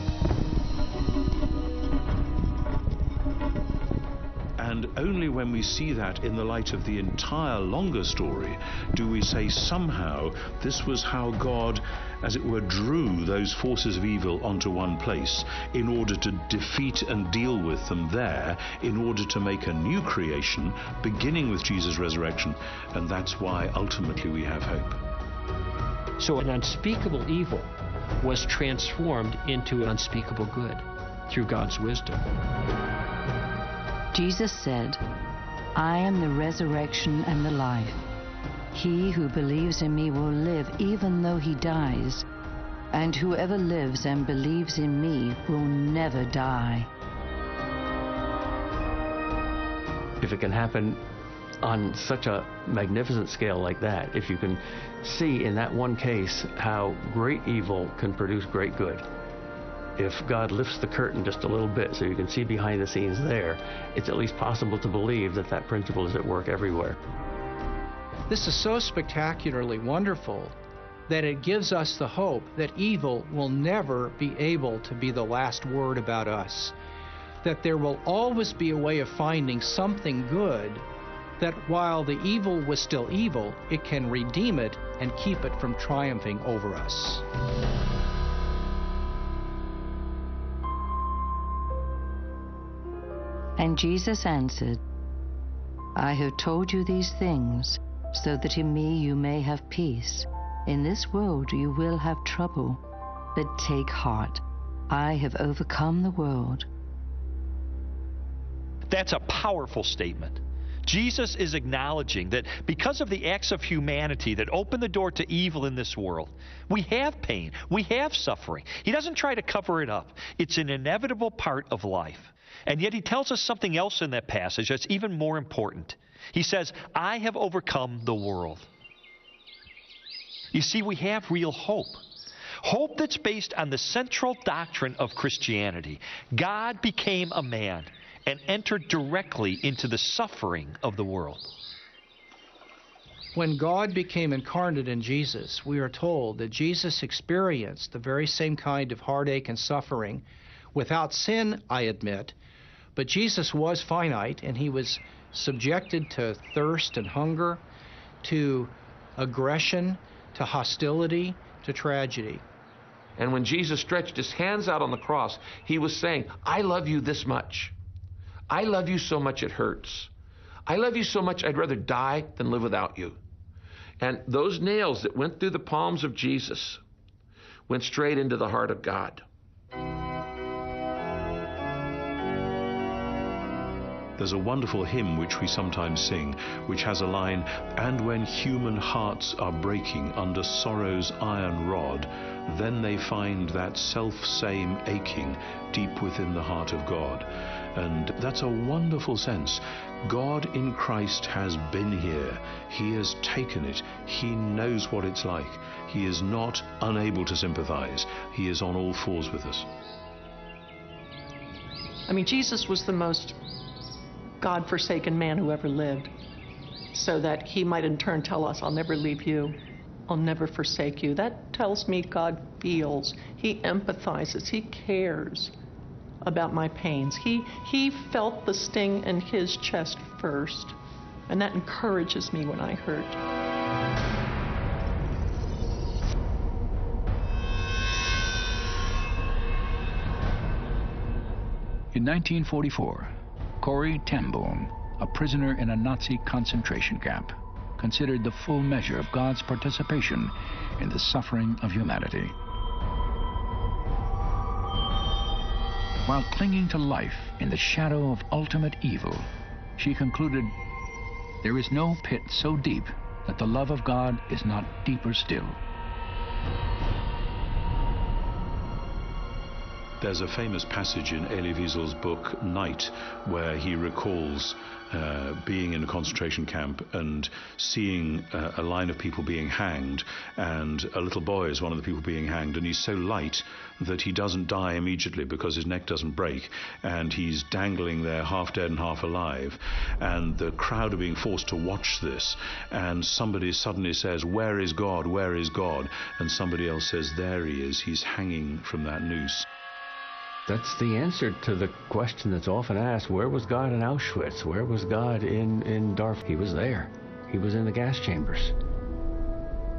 Speaker 9: And only when we see that in the light of the entire longer story do we say somehow this was how God, as it were, drew those forces of evil onto one place in order to defeat and deal with them there, in order to make a new creation, beginning with Jesus' resurrection. And that's why ultimately we have hope.
Speaker 5: So an unspeakable evil was transformed into an unspeakable good through God's wisdom.
Speaker 8: Jesus said, I am the resurrection and the life. He who believes in me will live even though he dies, and whoever lives and believes in me will never die.
Speaker 11: If it can happen on such a magnificent scale like that, if you can see in that one case how great evil can produce great good, if God lifts the curtain just a little bit so you can see behind the scenes there, it's at least possible to believe that that principle is at work everywhere.
Speaker 7: This is so spectacularly wonderful that it gives us the hope that evil will never be able to be the last word about us, that there will always be a way of finding something good, that while the evil was still evil, it can redeem it and keep it from triumphing over us.
Speaker 8: And Jesus answered, I have told you these things, so that in me you may have peace. In this world you will have trouble, but take heart. I have overcome the world.
Speaker 1: That's a powerful statement. Jesus is acknowledging that because of the acts of humanity that open the door to evil in this world, we have pain, we have suffering. He doesn't try to cover it up. It's an inevitable part of life. And yet he tells us something else in that passage that's even more important. He says, I have overcome the world. You see, we have real hope. Hope that's based on the central doctrine of Christianity. God became a man and entered directly into the suffering of the world.
Speaker 7: When God became incarnate in Jesus, we are told that Jesus experienced the very same kind of heartache and suffering, without sin, I admit, but Jesus was finite, and he was subjected to thirst and hunger, to aggression, to hostility, to tragedy.
Speaker 12: And when Jesus stretched his hands out on the cross, he was saying, I love you this much. I love you so much it hurts. I love you so much I'd rather die than live without you. And those nails that went through the palms of Jesus went straight into the heart of God.
Speaker 9: There's a wonderful hymn which we sometimes sing, which has a line, and when human hearts are breaking under sorrow's iron rod, then they find that self-same aching deep within the heart of God. And that's a wonderful sense. God in Christ has been here. He has taken it. He knows what it's like. He is not unable to sympathize. He is on all fours with us.
Speaker 14: I mean, Jesus was the most God-forsaken man who ever lived, so that he might in turn tell us, I'll never leave you, I'll never forsake you. That tells me God feels, he empathizes, he cares about my pains. He felt the sting in his chest first, and that encourages me when I hurt.
Speaker 2: In 1944, Corrie ten Boom, a prisoner in a Nazi concentration camp, considered the full measure of God's participation in the suffering of humanity. while clinging to life in the shadow of ultimate evil, she concluded, "There is no pit so deep that the love of God is not deeper still."
Speaker 9: There's a famous passage in Elie Wiesel's book Night where he recalls being in a concentration camp and seeing a line of people being hanged, and a little boy is one of the people being hanged, and he's so light that he doesn't die immediately because his neck doesn't break, and he's dangling there half dead and half alive, and the crowd are being forced to watch this, and somebody suddenly says, "Where is God? Where is God?" And somebody else says, "There he is, he's hanging from that noose."
Speaker 11: That's the answer to the question that's often asked: where was God in Auschwitz? Where was God in Darfur? He was there. He was in the gas chambers.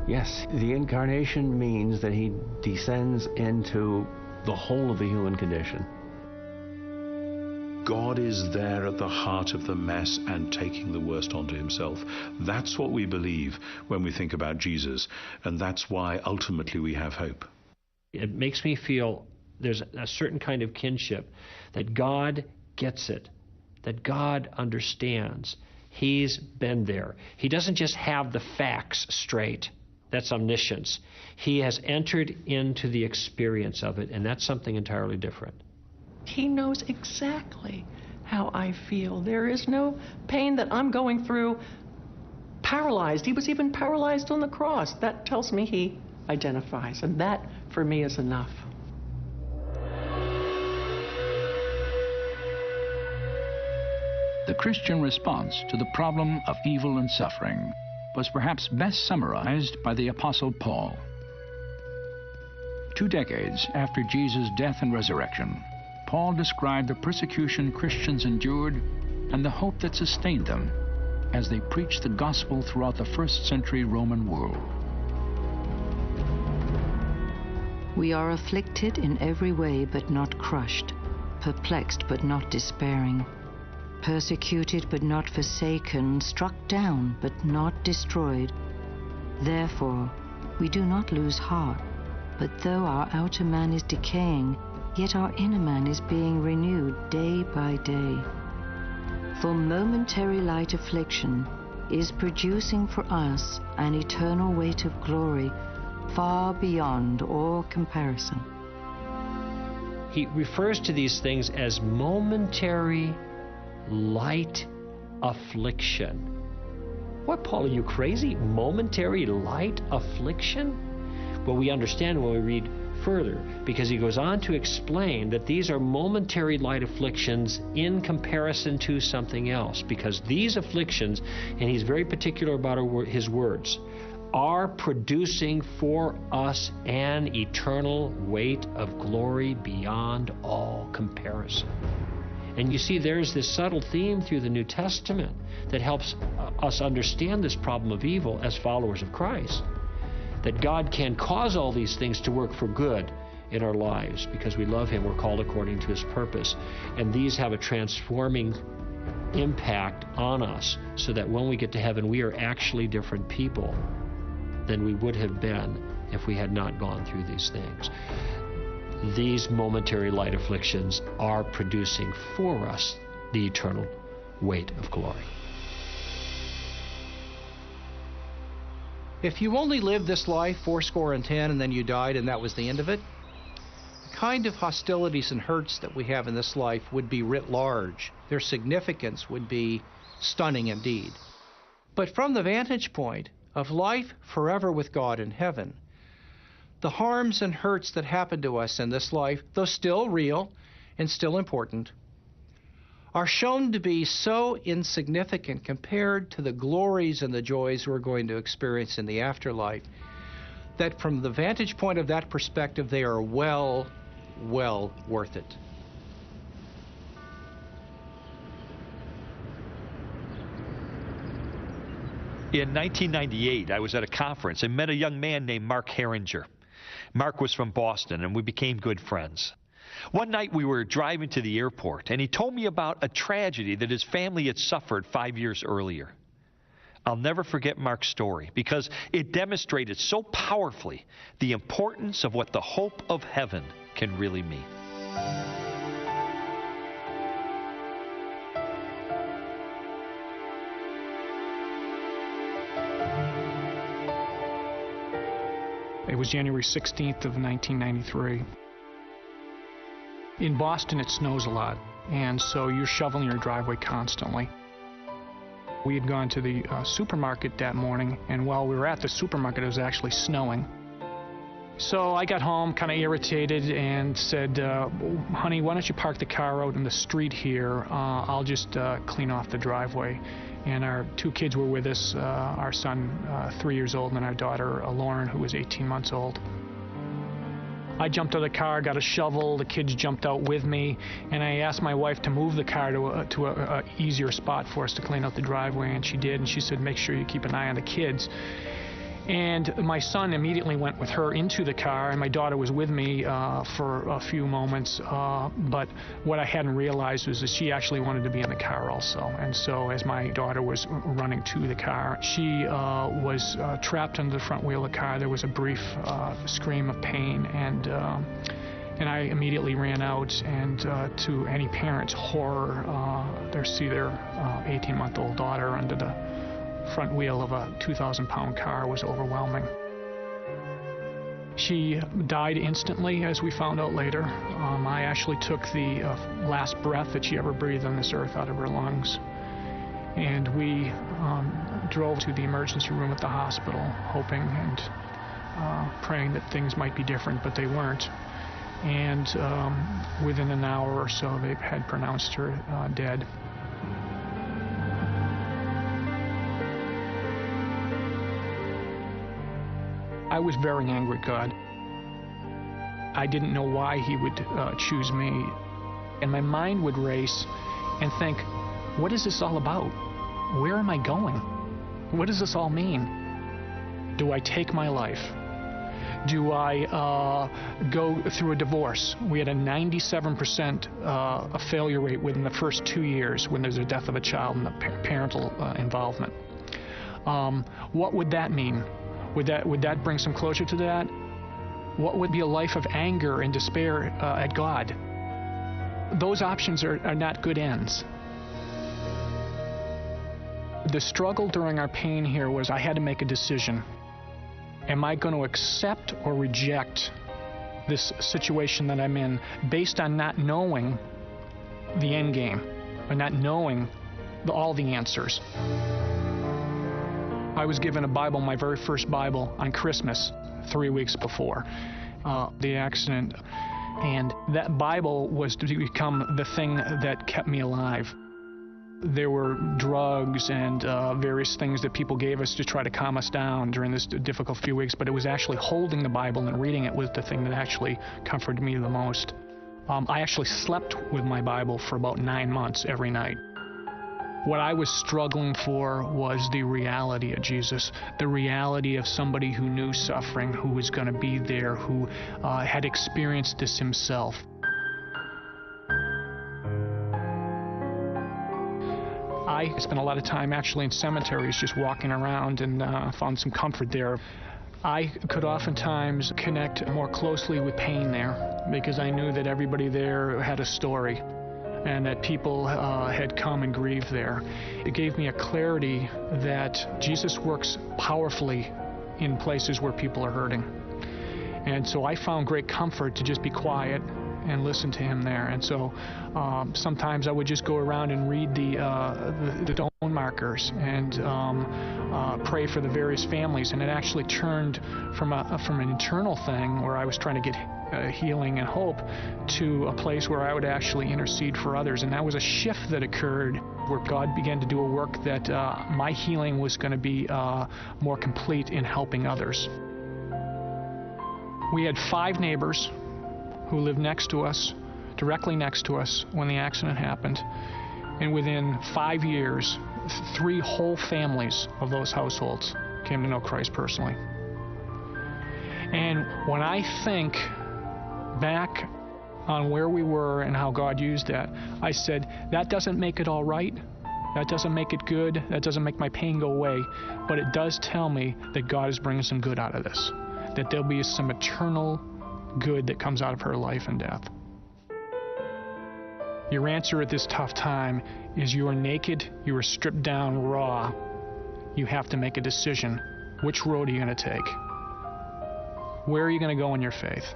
Speaker 11: Yes, the incarnation means that he descends into the whole of the human condition.
Speaker 9: God is there at the heart of the mess and taking the worst onto himself. That's what we believe when we think about Jesus, and that's why ultimately we have hope.
Speaker 5: It makes me feel there's a certain kind of kinship, that God gets it, that God understands. He's been there. He doesn't just have the facts straight. That's omniscience. He has entered into the experience of it, and that's something entirely different.
Speaker 14: He knows exactly how I feel. There is no pain that I'm going through paralyzed. He was even paralyzed on the cross. That tells me he identifies, and that, for me, is enough.
Speaker 2: The Christian response to the problem of evil and suffering was perhaps best summarized by the Apostle Paul. 2 decades after Jesus' death and resurrection, Paul described the persecution Christians endured and the hope that sustained them as they preached the gospel throughout the first-century Roman world.
Speaker 8: We are afflicted in every way but not crushed, perplexed but not despairing, persecuted but not forsaken, struck down but not destroyed. Therefore, we do not lose heart, but though our outer man is decaying, yet our inner man is being renewed day by day. For momentary light affliction is producing for us an eternal weight of glory far beyond all comparison.
Speaker 5: He refers to these things as momentary light affliction. What, Paul, are you crazy? Momentary light affliction? Well, we understand when we read further, because he goes on to explain that these are momentary light afflictions in comparison to something else, because these afflictions, and he's very particular about his words, are producing for us an eternal weight of glory beyond all comparison. And you see, there's this subtle theme through the New Testament that helps us understand this problem of evil as followers of Christ. That God can cause all these things to work for good in our lives because we love Him, we're called according to His purpose. And these have a transforming impact on us so that when we get to heaven, we are actually different people than we would have been if we had not gone through these things. These momentary light afflictions are producing for us the eternal weight of glory.
Speaker 7: If you only lived this life 80 and then you died and that was the end of it, the kind of hostilities and hurts that we have in this life would be writ large. Their significance would be stunning indeed. But from the vantage point of life forever with God in heaven, the harms and hurts that happen to us in this life, though still real and still important, are shown to be so insignificant compared to the glories and the joys we're going to experience in the afterlife, that from the vantage point of that perspective, they are well worth it.
Speaker 1: In 1998, I was at a conference and met a young man named Mark Herringer. Mark was from Boston, and we became good friends. One night we were driving to the airport, and he told me about a tragedy that his family had suffered 5 years earlier. I'll never forget Mark's story because it demonstrated so powerfully the importance of what the hope of heaven can really mean.
Speaker 15: It was January 16th of 1993. In Boston, it snows a lot, and so you're shoveling your driveway constantly. We had gone to the supermarket that morning, and while we were at the supermarket, it was actually snowing. So I got home kind of irritated and said, honey, why don't you park the car out in the street here? I'll just clean off the driveway. And our two kids were with us, our son, 3 years old, and our daughter, Lauren, who was 18 months old. I jumped out of the car, got a shovel, the kids jumped out with me, and I asked my wife to move the car to a easier spot for us to clean out the driveway, and she did, and she said, make sure you keep an eye on the kids. And my son immediately went with her into the car, and my daughter was with me for a few moments, but what I hadn't realized was that she actually wanted to be in the car also. And so as my daughter was running to the car, she was trapped under the front wheel of the car. There was a brief scream of pain, and I immediately ran out, and to any parent's horror, they see their 18-month-old daughter under the front wheel of a 2,000-pound car was overwhelming. She died instantly, as we found out later. I actually took the last breath that she ever breathed on this earth out of her lungs. And we drove to the emergency room at the hospital, hoping and praying that things might be different, but they weren't. And within an hour or so, they had pronounced her dead. I was very angry at God. I didn't know why he would choose me. And my mind would race and think, what is this all about? Where am I going? What does this all mean? Do I take my life? Do I go through a divorce? We had a 97% failure rate within the first 2 years when there's a death of a child and the parental involvement. What would that mean? Would that bring some closure to that? What would be a life of anger and despair at God? Those options are not good ends. The struggle during our pain here was I had to make a decision. Am I going to accept or reject this situation that I'm in based on not knowing the end game, or not knowing all the answers? I was given a Bible, my very first Bible, on Christmas 3 weeks before the accident. And that Bible was to become the thing that kept me alive. There were drugs and various things that people gave us to try to calm us down during this difficult few weeks, but it was actually holding the Bible and reading it was the thing that actually comforted me the most. I actually slept with my Bible for about 9 months every night. What I was struggling for was the reality of Jesus, the reality of somebody who knew suffering, who was going to be there, who had experienced this himself. I spent a lot of time actually in cemeteries just walking around and found some comfort there. I could oftentimes connect more closely with pain there because I knew that everybody there had a story and that people had come and grieved there. It gave me a clarity that Jesus works powerfully in places where people are hurting. And so I found great comfort to just be quiet and listen to him there. And so sometimes I would just go around and read the stone markers and pray for the various families. And it actually turned from an internal thing where I was trying to get healing and hope to a place where I would actually intercede for others. And that was a shift that occurred where God began to do a work that my healing was going to be more complete in helping others. We had 5 neighbors who lived next to us, directly next to us when the accident happened. And within 5 years, 3 whole families of those households came to know Christ personally. And when I think back on where we were and how God used that, I said, that doesn't make it all right. That doesn't make it good. That doesn't make my pain go away. But it does tell me that God is bringing some good out of this, that there'll be some eternal good that comes out of her life and death. Your answer at this tough time is you are naked, you are stripped down raw. You have to make a decision. Which road are you going to take? Where are you going to go in your faith?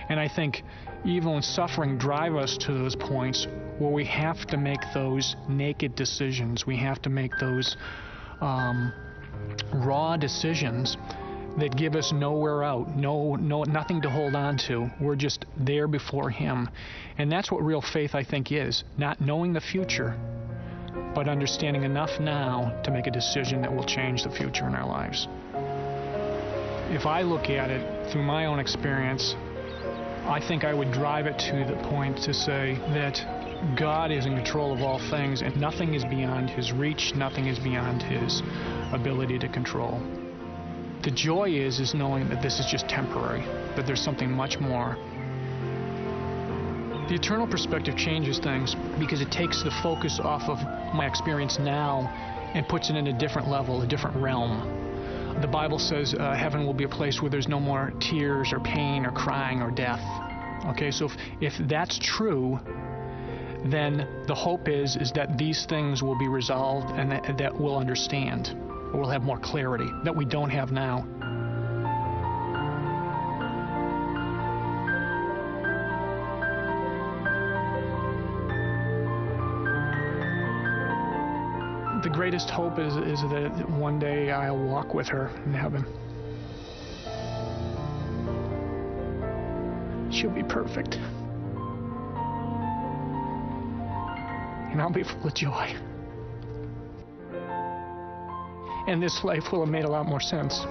Speaker 15: And I think evil and suffering drive us to those points where we have to make those naked decisions. We have to make those raw decisions that give us nowhere out, nothing to hold on to. We're just there before Him. And that's what real faith, I think, is. Not knowing the future, but understanding enough now to make a decision that will change the future in our lives. If I look at it through my own experience, I think I would drive it to the point to say that God is in control of all things, and nothing is beyond His reach, nothing is beyond His ability to control. The joy is knowing that this is just temporary, that there's something much more. The eternal perspective changes things because it takes the focus off of my experience now and puts it in a different level, a different realm. The Bible says heaven will be a place where there's no more tears or pain or crying or death. Okay, so if that's true, then the hope is that these things will be resolved and that we'll understand, or we'll have more clarity that we don't have now. The greatest hope is that one day I'll walk with her in heaven. She'll be perfect. And I'll be full of joy. And this life will have made a lot more sense.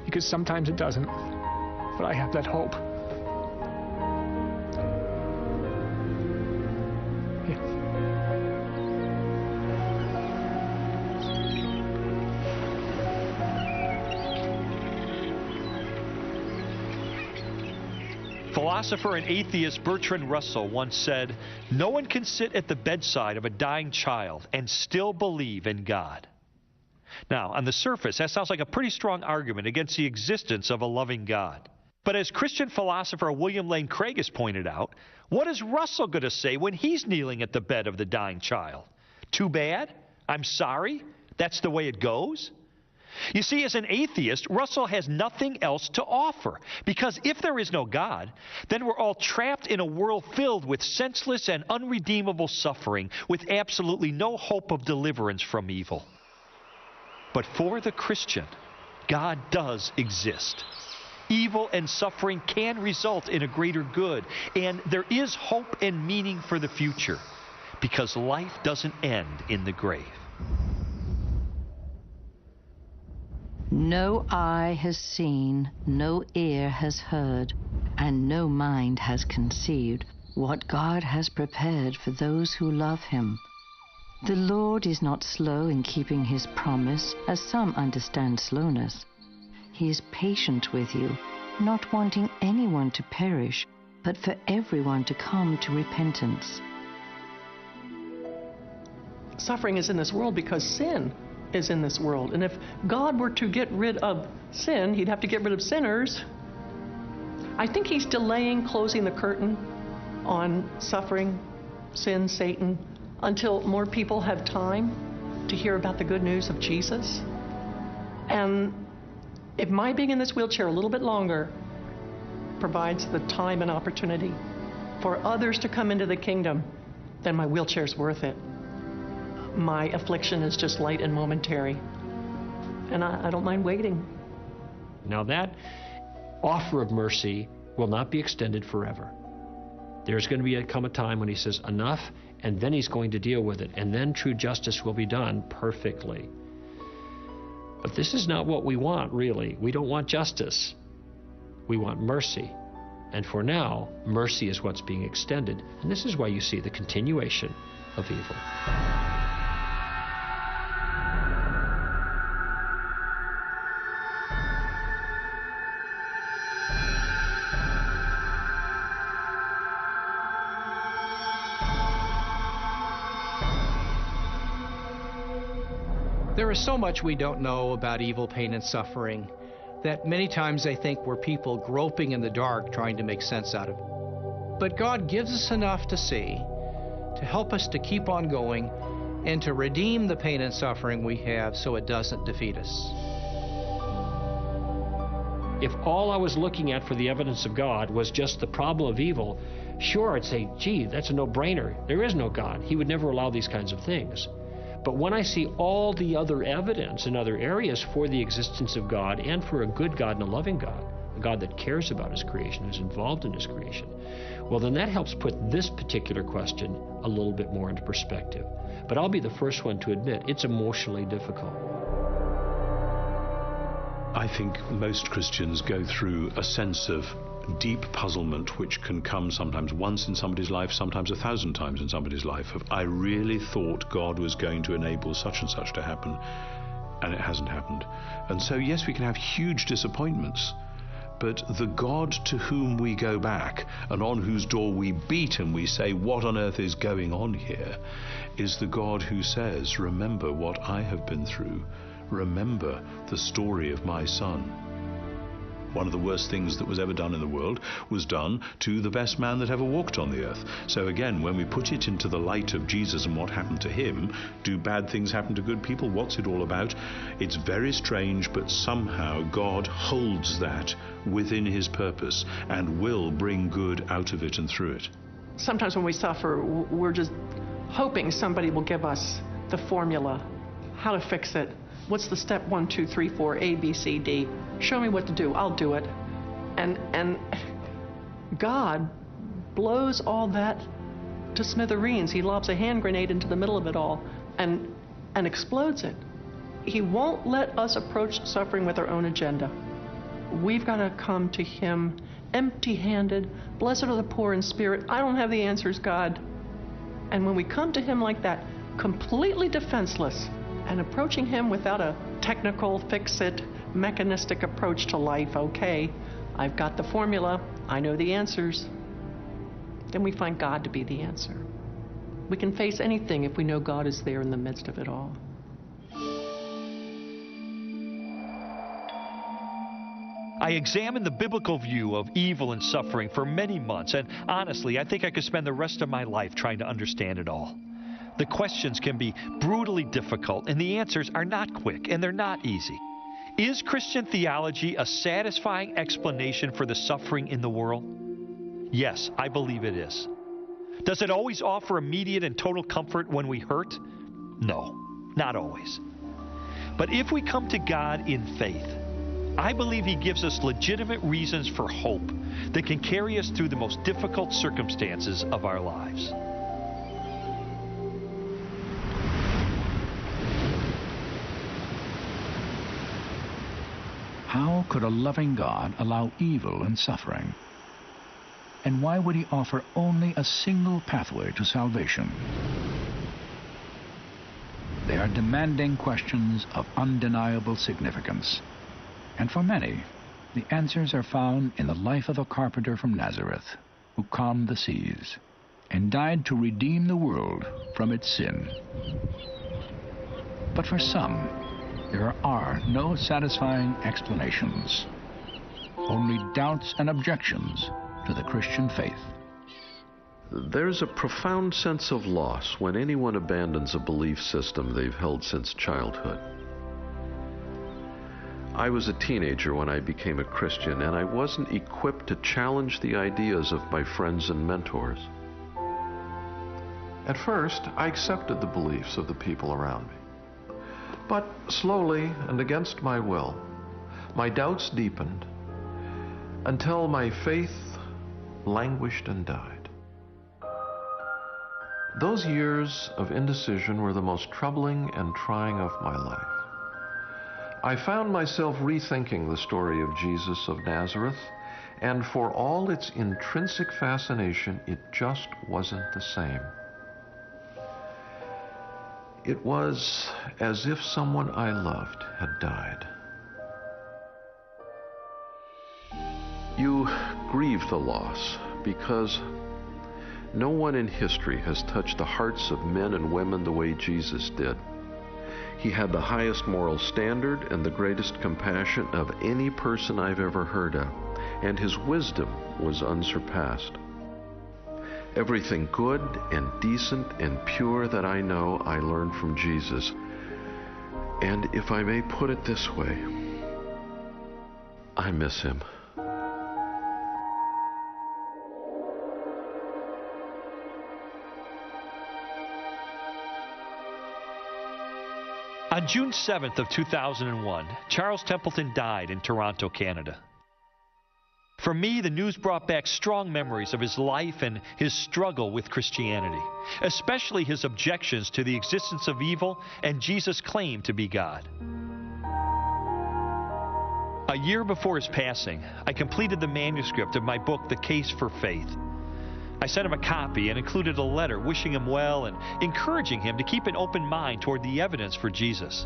Speaker 15: Because sometimes it doesn't. But I have that hope.
Speaker 1: Philosopher and atheist Bertrand Russell once said, "No one can sit at the bedside of a dying child and still believe in God." Now, on the surface, that sounds like a pretty strong argument against the existence of a loving God. But as Christian philosopher William Lane Craig has pointed out, what is Russell going to say when he's kneeling at the bed of the dying child? Too bad? I'm sorry? That's the way it goes? You see, as an atheist, Russell has nothing else to offer. Because if there is no God, then we're all trapped in a world filled with senseless and unredeemable suffering, with absolutely no hope of deliverance from evil. But for the Christian, God does exist. Evil and suffering can result in a greater good, and there is hope and meaning for the future, because life doesn't end in the grave.
Speaker 8: No eye has seen, no ear has heard, and no mind has conceived what God has prepared for those who love Him. The Lord is not slow in keeping His promise, as some understand slowness. He is patient with you, not wanting anyone to perish, but for everyone to come to repentance.
Speaker 14: Suffering is in this world because sin is in this world. And if God were to get rid of sin, He'd have to get rid of sinners. I think He's delaying closing the curtain on suffering, sin, Satan, until more people have time to hear about the good news of Jesus. And if my being in this wheelchair a little bit longer provides the time and opportunity for others to come into the kingdom, then my wheelchair's worth it. My affliction is just light and momentary. And I don't mind waiting.
Speaker 5: Now that offer of mercy will not be extended forever. There's going to come a time when He says enough, and then He's going to deal with it, and then true justice will be done perfectly. But this is not what we want, really. We don't want justice. We want mercy. And for now, mercy is what's being extended. And this is why you see the continuation of evil.
Speaker 7: There is so much we don't know about evil, pain, and suffering that many times I think we're people groping in the dark trying to make sense out of it. But God gives us enough to see, to help us to keep on going, and to redeem the pain and suffering we have so it doesn't defeat us.
Speaker 5: If all I was looking at for the evidence of God was just the problem of evil, sure, I'd say, gee, that's a no-brainer. There is no God. He would never allow these kinds of things. But when I see all the other evidence in other areas for the existence of God and for a good God and a loving God, a God that cares about his creation, who's involved in his creation, well, then that helps put this particular question a little bit more into perspective. But I'll be the first one to admit it's emotionally difficult.
Speaker 9: I think most Christians go through a sense of deep puzzlement, which can come sometimes once in somebody's life, sometimes 1,000 times in somebody's life, of I really thought God was going to enable such and such to happen, and it hasn't happened. And so, yes, we can have huge disappointments, but the God to whom we go back and on whose door we beat and we say, what on earth is going on here, is the God who says, remember what I have been through. Remember the story of my son. One of the worst things that was ever done in the world was done to the best man that ever walked on the earth. So again, when we put it into the light of Jesus and what happened to him, do bad things happen to good people? What's it all about? It's very strange, but somehow God holds that within his purpose and will bring good out of it and through it.
Speaker 14: Sometimes when we suffer, we're just hoping somebody will give us the formula, how to fix it. What's the step 1, 2, 3, 4, A, B, C, D? Show me what to do. I'll do it. And God blows all that to smithereens. He lobs a hand grenade into the middle of it all and explodes it. He won't let us approach suffering with our own agenda. We've got to come to him empty-handed. Blessed are the poor in spirit. I don't have the answers, God. And when we come to him like that, completely defenseless, and approaching him without a technical, fix-it, mechanistic approach to life, okay, I've got the formula, I know the answers, then we find God to be the answer. We can face anything if we know God is there in the midst of it all.
Speaker 1: I examined the biblical view of evil and suffering for many months, and honestly, I think I could spend the rest of my life trying to understand it all. The questions can be brutally difficult, and the answers are not quick, and they're not easy. Is Christian theology a satisfying explanation for the suffering in the world? Yes, I believe it is. Does it always offer immediate and total comfort when we hurt? No, not always. But if we come to God in faith, I believe he gives us legitimate reasons for hope that can carry us through the most difficult circumstances of our lives.
Speaker 2: How could a loving God allow evil and suffering? And why would he offer only a single pathway to salvation? They are demanding questions of undeniable significance. And for many, the answers are found in the life of a carpenter from Nazareth who calmed the seas and died to redeem the world from its sin. But for some, there are no satisfying explanations, only doubts and objections to the Christian faith.
Speaker 3: There's a profound sense of loss when anyone abandons a belief system they've held since childhood. I was a teenager when I became a Christian, and I wasn't equipped to challenge the ideas of my friends and mentors. At first, I accepted the beliefs of the people around me. But slowly and against my will, my doubts deepened until my faith languished and died. Those years of indecision were the most troubling and trying of my life. I found myself rethinking the story of Jesus of Nazareth, and for all its intrinsic fascination, it just wasn't the same. It was as if someone I loved had died. You grieve the loss because no one in history has touched the hearts of men and women the way Jesus did. He had the highest moral standard and the greatest compassion of any person I've ever heard of, and his wisdom was unsurpassed. Everything good and decent and pure that I know, I learned from Jesus. And if I may put it this way, I miss him.
Speaker 1: On June 7th of 2001, Charles Templeton died in Toronto, Canada. For me, the news brought back strong memories of his life and his struggle with Christianity, especially his objections to the existence of evil and Jesus' claim to be God. A year before his passing, I completed the manuscript of my book, The Case for Faith. I sent him a copy and included a letter wishing him well and encouraging him to keep an open mind toward the evidence for Jesus.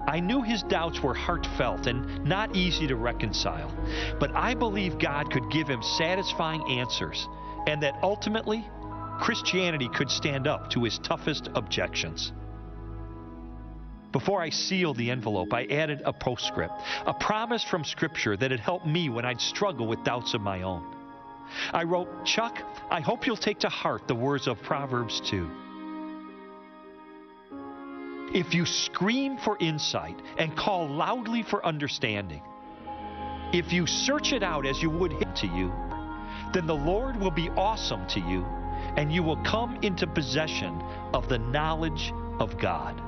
Speaker 1: I knew his doubts were heartfelt and not easy to reconcile, but I believe God could give him satisfying answers and that ultimately Christianity could stand up to his toughest objections. Before I sealed the envelope, I added a postscript, a promise from Scripture that had helped me when I'd struggle with doubts of my own. I wrote, "Chuck, I hope you'll take to heart the words of Proverbs 2. If you scream for insight and call loudly for understanding, if you search it out as you would him to you, then the Lord will be awesome to you, and you will come into possession of the knowledge of God."